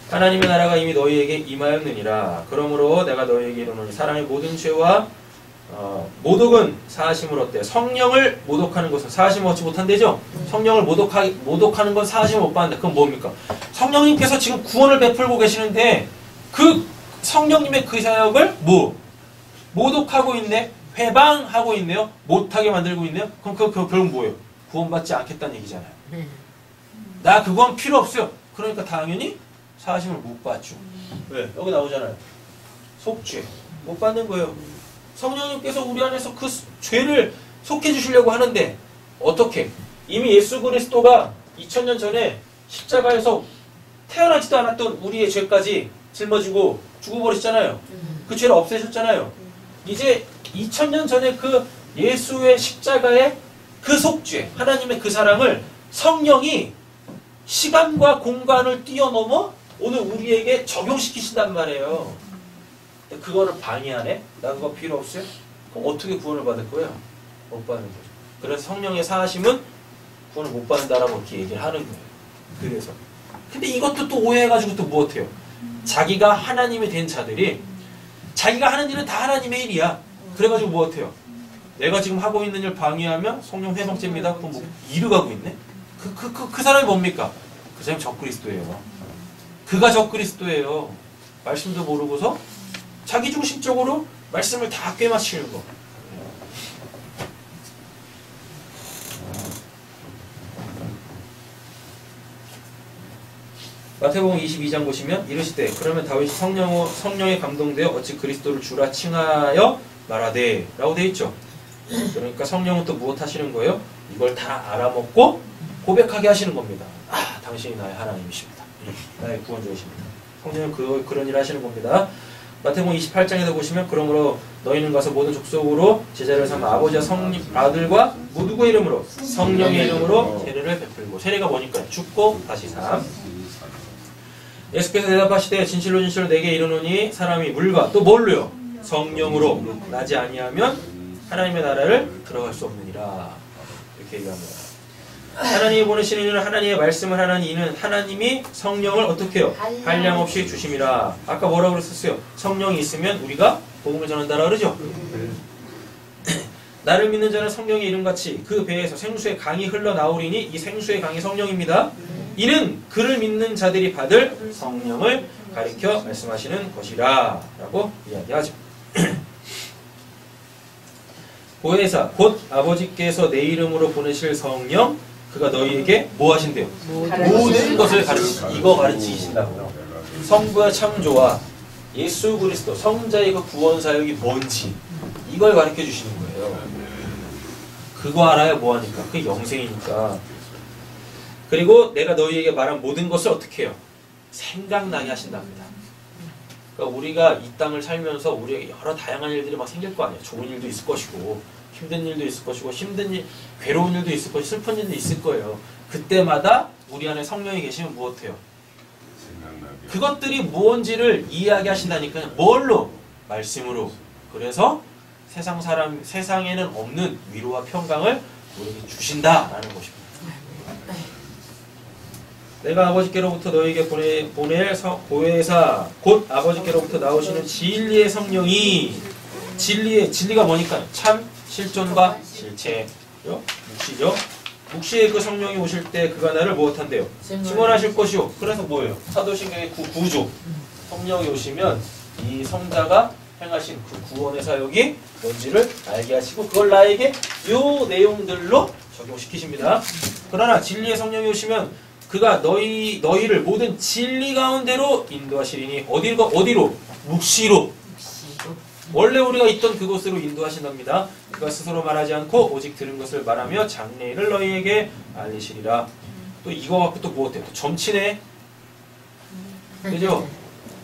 하나님의 나라가 이미 너희에게 임하였느니라. 그러므로 내가 너희에게 이르노니 사람의 모든 죄와 모독은 사하심을 얻되 성령을 모독하는 것은 사하심을 얻지 못한대죠. 성령을 모독하는 건 사하심을 못 받는다. 그건 뭡니까? 성령님께서 지금 구원을 베풀고 계시는데 그 성령님의 그 사역을 모독하고 있네, 회방하고 있네요, 못하게 만들고 있네요. 그럼 그 결국 뭐예요? 구원받지 않겠다는 얘기잖아요. 나 그건 필요 없어요. 그러니까 당연히 사하심을 못 받죠. 왜? 여기 나오잖아요. 속죄 못 받는 거예요. 성령님께서 우리 안에서 그 죄를 속해 주시려고 하는데 어떻게? 이미 예수 그리스도가 2000년 전에 십자가에서 태어나지도 않았던 우리의 죄까지 짊어지고 죽어버리셨잖아요. 그 죄를 없애셨잖아요. 이제 2000년 전에 그 예수의 십자가의 그 속죄, 하나님의 그 사랑을 성령이 시간과 공간을 뛰어넘어 오늘 우리에게 적용시키신단 말이에요. 그거를 방해하네? 나 그거 필요 없어요? 그럼 어떻게 구원을 받을 거예요? 못 받는 거죠. 그래서 성령의 사하심은 구원을 못 받는다라고 이렇게 얘기를 하는 거예요. 그래서. 근데 이것도 또 오해해가지고 또 뭐 어때요? 자기가 하나님이 된 자들이 자기가 하는 일은 다 하나님의 일이야. 그래가지고 뭐 어때요? 내가 지금 하고 있는 일 방해하면 성령 회방죄입니다. 그럼 뭐 이르가고 있네? 그 사람이 뭡니까? 그 그 사람이 적그리스도예요. 그가 적그리스도예요. 말씀도 모르고서 자기 중심적으로 말씀을 다 꿰맞추는 거. 마태복음 22장 보시면 이르시되 그러면 다윗이 성령에 감동되어 어찌 그리스도를 주라 칭하여 말하되 라고 되어 있죠. 그러니까 성령은 또 무엇 하시는 거예요? 이걸 다 알아먹고 고백하게 하시는 겁니다. 아, 당신이 나의 하나님이십니다. 나의 구원주이십니다. 성령은 그런 일을 하시는 겁니다. 마태복음 28장에도 보시면 그러므로 너희는 가서 모든 족속으로 제자를 삼아 아버지와 아들과 누구의 이름으로? 성령의 이름으로 세례를 베풀고. 세례가 뭐니까? 죽고 다시 삶. 예수께서 대답하시되 진실로 진실로 내게 이르노니 사람이 물과 또 뭘로요? 성령으로 나지 아니하면 하나님의 나라를 들어갈 수 없느니라. 이렇게 얘기합니다. 하나님이 보내시는 이는 하나님의 말씀을 하나니 이는 하나님이 성령을 어떻게 해요? 한량없이 주심이라. 아까 뭐라고 그랬었어요? 성령이 있으면 우리가 복음을 전한다라 그러죠? 나를 믿는 자는 성령의 이름같이 그 배에서 생수의 강이 흘러나오리니 이 생수의 강이 성령입니다. 이는 그를 믿는 자들이 받을 성령을 가리켜 말씀하시는 것이라 라고 이야기하죠. 보혜사 곧 아버지께서 내 이름으로 보내실 성령 그가 너희에게 뭐 하신대요? 모든 것을 이거 가르치신다고요. 성부의 창조와 예수 그리스도 성자의 그 구원 사역이 뭔지 이걸 가르쳐 주시는 거예요. 그거 알아야 뭐하니까? 그게 영생이니까. 그리고 내가 너희에게 말한 모든 것을 어떻게 해요? 생각나게 하신답니다. 그러니까 우리가 이 땅을 살면서 우리에게 여러 다양한 일들이 막 생길 거 아니에요. 좋은 일도 있을 것이고 힘든 일도 있을 것이고 힘든 일, 괴로운 일도 있을 것이고 슬픈 일도 있을 거예요. 그때마다 우리 안에 성령이 계시면 무엇해요? 그것들이 무언지를 이해하게 하신다니까요. 뭘로? 말씀으로. 그래서 세상에는 없는 위로와 평강을 우리에게 주신다라는 것입니다. 내가 아버지께로부터 너희에게 보낼 보혜사 곧 아버지께로부터 나오시는 진리의 성령이 진리가 뭐니까? 참 실존과 실체요. 묵시죠. 묵시의 그 성령이 오실 때 그가 나를 무엇한대요? 증언하실 것이요. 그래서 뭐예요? 사도신경의 구조. 성령이 오시면 이 성자가 행하신 그 구원의 사역이 뭔지를 알게 하시고 그걸 나에게 요 내용들로 적용시키십니다. 그러나 진리의 성령이 오시면 그가 너희를 모든 진리 가운데로 인도하시리니 어디로? 묵시로. 원래 우리가 있던 그곳으로 인도하신답니다. 그가 스스로 말하지 않고 오직 들은 것을 말하며 장래일을 너희에게 알리시리라. 또 이거 갖고 또 무엇해요? 점치네. 그죠?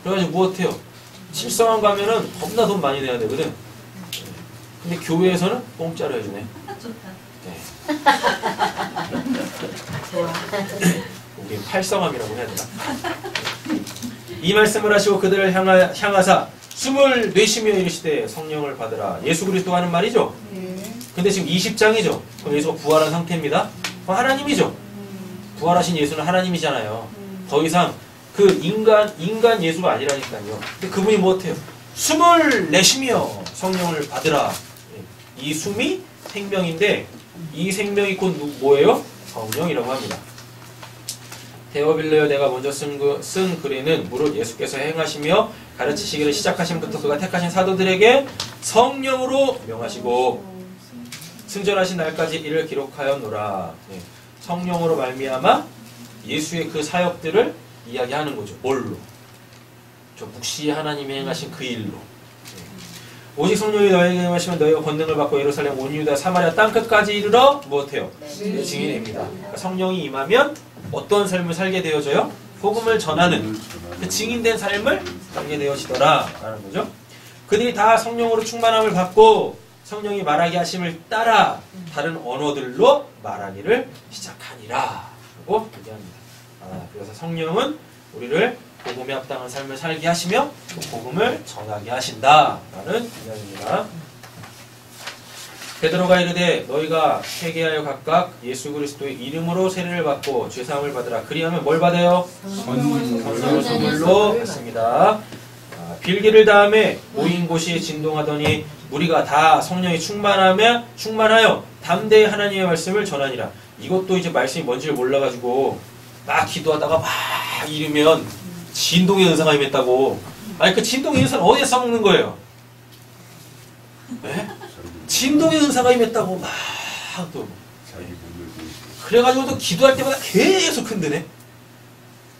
그래가지고 무엇해요? 칠성원 가면은 겁나 돈 많이 내야 되거든. 근데 교회에서는 공짜로 해주네. 네. 우리 팔성함이라고 해야 되나? 이 말씀을 하시고 그들을 향하사 숨을 내쉬며 이르시되 성령을 받으라. 예수 그리스도가 하는 말이죠. 근데 지금 20장이죠. 그럼 예수가 부활한 상태입니다. 그럼 하나님이죠. 부활하신 예수는 하나님이잖아요. 더 이상 그 인간 예수가 아니라니까요. 근데 그분이 무엇해요? 숨을 내쉬며 성령을 받으라. 이 숨이 생명인데 이 생명이 곧 뭐예요? 성령이라고 합니다. 데오빌레어 내가 먼저 쓴 글에는 무릇 예수께서 행하시며 가르치시기를 시작하신부터 그가 택하신 사도들에게 성령으로 명하시고 승전하신 날까지 이를 기록하였노라. 네. 성령으로 말미암아 예수의 그 사역들을 이야기하는 거죠. 뭘로? 저 묵시 하나님이 행하신 그 일로. 네. 오직 성령이 너희에게 임하시면 너희가 권능을 받고 예루살렘 온 유다 사마리아 땅끝까지 이르러 무엇해요? 내 증인이 됩니다. 그러니까 성령이 임하면 어떤 삶을 살게 되어져요? 복음을 전하는 그 증인된 삶을 살게 되어지더라 라는 거죠. 그들이 다 성령으로 충만함을 받고 성령이 말하게 하심을 따라 다른 언어들로 말하기를 시작하니라 라고 얘기합니다. 그래서 성령은 우리를 복음에 합당한 삶을 살게 하시며 그 복음을 전하게 하신다 라는 이야기입니다. 베드로가 이르되 너희가 회개하여 각각 예수 그리스도의 이름으로 세례를 받고 죄사함을 받으라. 그리하면 뭘 받아요? 성령을 선물로 받습니다. 빌기를 다음에 모인 곳이 진동하더니 우리가 다 성령이 충만하여 담대히 하나님의 말씀을 전하니라. 이것도 이제 말씀이 뭔지를 몰라가지고 막 기도하다가 막 이러면 진동의 은사가 임했다고. 아니 그 진동의 은사는 어디에 써먹는 거예요? 네? 진동의 은사가 임했다고 막 또. 그래가지고 또 기도할 때마다 계속 흔드네.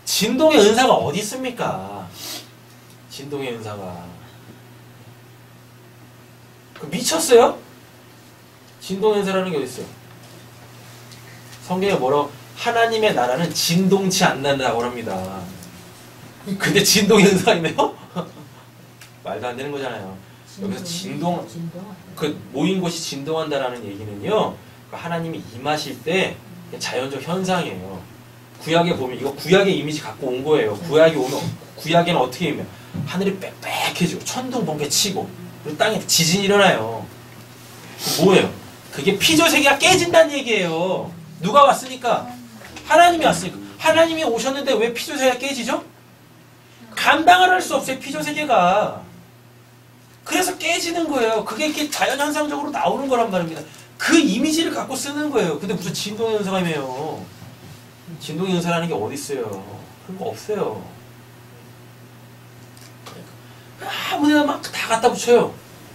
진동의 은사가 어디 있습니까? 진동의 은사가. 그 미쳤어요? 진동의 은사라는 게 어디 있어요? 성경에 뭐라고? 하나님의 나라는 진동치 않는다고 합니다. 근데 진동의 은사가 있네요? 말도 안 되는 거잖아요. 여기서 그 모인 곳이 진동한다라는 얘기는요, 하나님이 임하실 때 자연적 현상이에요. 구약에 보면 이거 구약의 이미지 갖고 온 거예요. 구약에 오면 구약에는 어떻게 임해요? 하늘이 빽빽해지고 천둥 번개 치고 그리고 땅에 지진이 일어나요. 뭐예요? 그게 피조세계가 깨진다는 얘기예요. 누가 왔으니까? 하나님이 왔으니까. 하나님이 오셨는데 왜 피조세계가 깨지죠? 감당을 할 수 없어요, 피조세계가. 그래서 깨지는 거예요. 그게 이렇게 자연현상적으로 나오는 거란 말입니다. 그 이미지를 갖고 쓰는 거예요. 근데 무슨 진동의 은사가매요. 진동의 은사라는 게 어디 있어요? 그런 거 없어요. 아무데나 막 다 갖다 붙여요.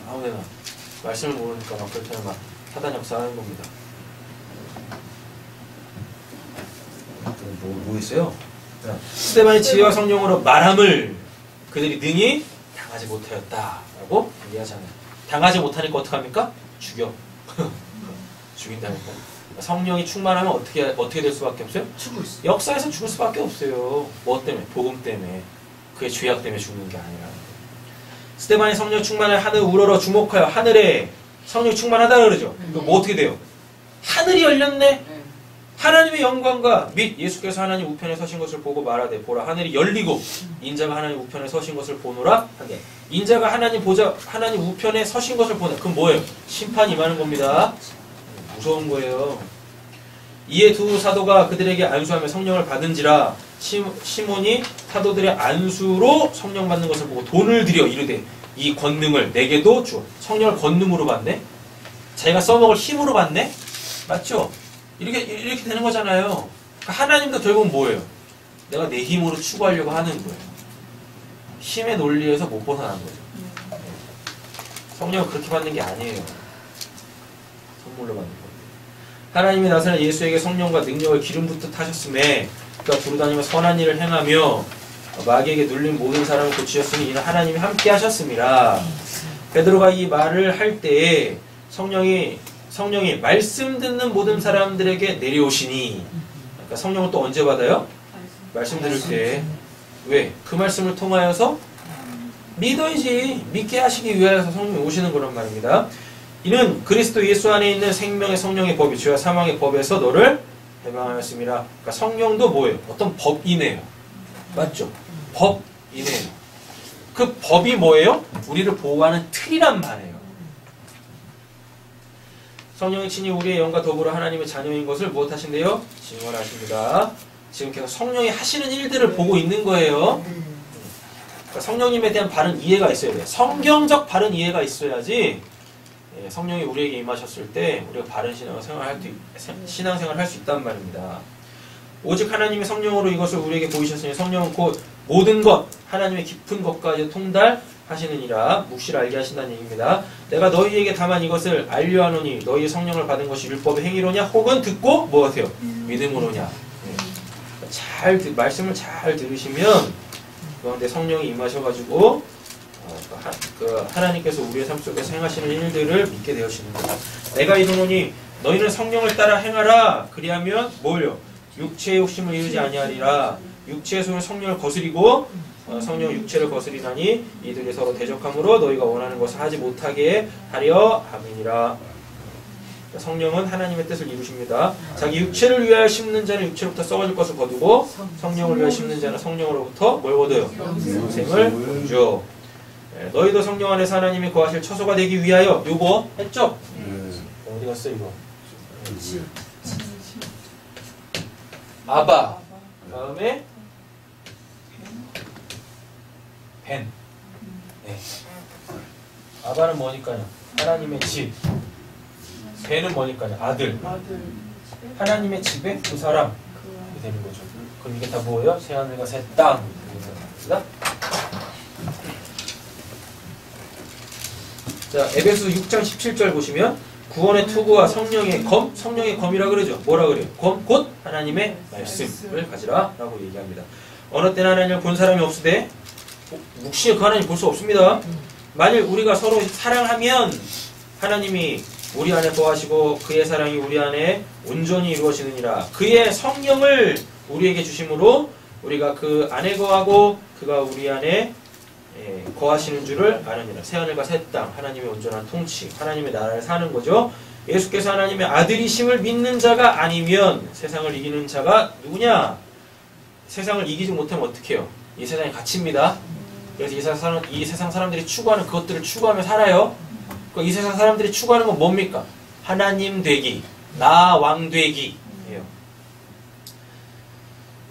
아무데나. 말씀을 모르니까 막 그렇게 막 사단 역사하는 겁니다. 뭐 있어요? 스데반이 지혜와 성령으로 말함을 그들이 능히 당하지 못하였다라고 얘기하잖아요. 당하지 못하니까 어떡합니까? 죽여. 죽인다니까. 성령이 충만하면 어떻게 될 수밖에 없어요? 역사에서 죽을 수밖에 없어요. 뭐 때문에? 복음 때문에. 그게 죄악 때문에 죽는 게 아니라. 스데반이 성령 충만을 하늘 우러러 주목하여 하늘에 성령이 충만하다 그러죠. 그럼 뭐 어떻게 돼요? 하늘이 열렸네. 하나님의 영광과 및 예수께서 하나님 우편에 서신 것을 보고 말하되 보라 하늘이 열리고 인자가 하나님 우편에 서신 것을 보노라 한데 인자가 하나님 우편에 서신 것을 보나 그럼 뭐예요? 심판이 임하는 겁니다. 무서운 거예요. 이에 두 사도가 그들에게 안수하며 성령을 받은지라 시몬이 사도들의 안수로 성령 받는 것을 보고 돈을 들여 이르되 이 권능을 내게도 주어. 성령을 권능으로 받네? 자기가 써먹을 힘으로 받네? 맞죠? 이렇게 되는 거잖아요. 그러니까 하나님도 결국은 뭐예요? 내가 내 힘으로 추구하려고 하는 거예요. 힘의 논리에서 못 벗어난 거죠. 성령을 그렇게 받는 게 아니에요. 선물로 받는 거예요. 하나님이 나사렛 예수에게 성령과 능력을 기름 붓듯 하셨음에 그가 두루다니며 선한 일을 행하며 마귀에게 눌린 모든 사람을 고치셨으니 이는 하나님이 함께 하셨음이라. 베드로가 이 말을 할 때에 성령이 말씀 듣는 모든 사람들에게 내려오시니 그러니까 성령은 또 언제 받아요? 말씀 들을 때. 왜? 그 말씀을 통하여서 믿어야지. 믿게 하시기 위하여서 성령이 오시는 거란 말입니다. 이는 그리스도 예수 안에 있는 생명의 성령의 법이 죄와 사망의 법에서 너를 해방하였습니다. 그러니까 성령도 뭐예요? 어떤 법이네요. 맞죠? 법이네요. 그 법이 뭐예요? 우리를 보호하는 틀이란 말이에요. 성령이 친히 우리의 영과 더불어 하나님의 자녀인 것을 무엇하신대요? 증언하십니다. 지금 계속 성령이 하시는 일들을 보고 있는 거예요. 그러니까 성령님에 대한 바른 이해가 있어야 돼요. 성경적 바른 이해가 있어야지 성령이 우리에게 임하셨을 때 우리가 바른 신앙생활을 할 수 있단 말입니다. 오직 하나님의 성령으로 이것을 우리에게 보이셨으니 성령은 곧 모든 것, 하나님의 깊은 것까지 통달하시느니라 묵시를 알게 하신다는 얘기입니다. 내가 너희에게 다만 이것을 알려하노니 너희의 성령을 받은 것이 율법의 행위로냐 혹은 듣고 무엇해요? 믿음으로냐. 말씀을 잘 들으시면 그런데 성령이 임하셔가지고 하나님께서 우리의 삶 속에서 행하시는 일들을 믿게 되시는 거다. 내가 이르노니 너희는 성령을 따라 행하라. 그리하면 뭘요? 육체의 욕심을 이루지 아니하리라. 육체의 손은 성령을 거스리고 성령은 육체를 거스리나니 이들이 서로 대적함으로 너희가 원하는 것을 하지 못하게 하려 함이니라. 성령은 하나님의 뜻을 이루십니다. 자기 육체를 위하여 심는 자는 육체로부터 썩어질 것을 거두고 성령을 위하여 심는 자는 성령으로부터 뭘 거둬요? 영생을 거두죠. 너희도 성령 안에서 하나님이 거하실 처소가 되기 위하여 요거 했죠? 어디 갔어 이거? 아바 다음에 벤. 네. 아바는 뭐니까요? 하나님의 집. 벤은 뭐니까요? 아들. 하나님의 집에 두 사람. 되는 거죠. 그럼 이게 다 뭐예요? 새하늘과 새 땅. 자, 에베소 6장 17절 보시면 구원의 투구와 성령의 검, 성령의 검이라 그러죠. 뭐라 그래요? 검, 곧 하나님의 말씀을 가지라 라고 얘기합니다. 어느 때나 하나님을 본 사람이 없으되 묵시에 그 하나님 볼 수 없습니다. 만일 우리가 서로 사랑하면 하나님이 우리 안에 거하시고 그의 사랑이 우리 안에 온전히 이루어지느니라. 그의 성령을 우리에게 주심으로 우리가 그 안에 거하고 그가 우리 안에 거하시는 줄을 아느니라. 새하늘과 새 땅, 하나님의 온전한 통치, 하나님의 나라를 사는 거죠. 예수께서 하나님의 아들이심을 믿는 자가 아니면 세상을 이기는 자가 누구냐? 세상을 이기지 못하면 어떻게 해요? 이 세상이 갇힙니다. 그래서 이 세상 사람들이 추구하는 그것들을 추구하며 살아요. 이 세상 사람들이 추구하는 건 뭡니까? 하나님 되기, 나 왕 되기 예요.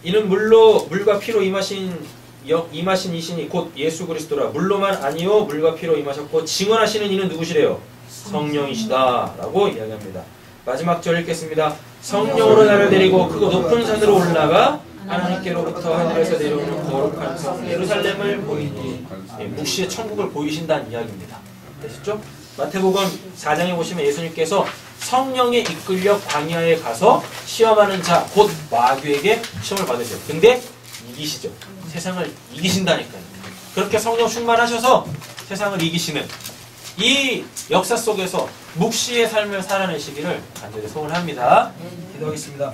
이는 물과 피로 임하신 이신이 곧 예수 그리스도라. 물로만 아니요 물과 피로 임하셨고 증언하시는 이는 누구시래요? 성령이시다 라고 이야기합니다. 마지막 절 읽겠습니다. 성령으로 나를 데리고 크고 높은 산으로 올라가 하나님께로부터 하늘에서 내려오는 거룩한 성 예루살렘을 보이니. 묵시의 천국을 보이신다는 이야기입니다. 되셨죠? 마태복음 4장에 보시면 예수님께서 성령에 이끌려 광야에 가서 시험하는 자 곧 마귀에게 시험을 받으세요. 근데 이기시죠. 세상을 이기신다니까요. 그렇게 성령 충만하셔서 세상을 이기시는 이 역사 속에서 묵시의 삶을 살아내시기를 간절히 소원합니다. 기도하겠습니다.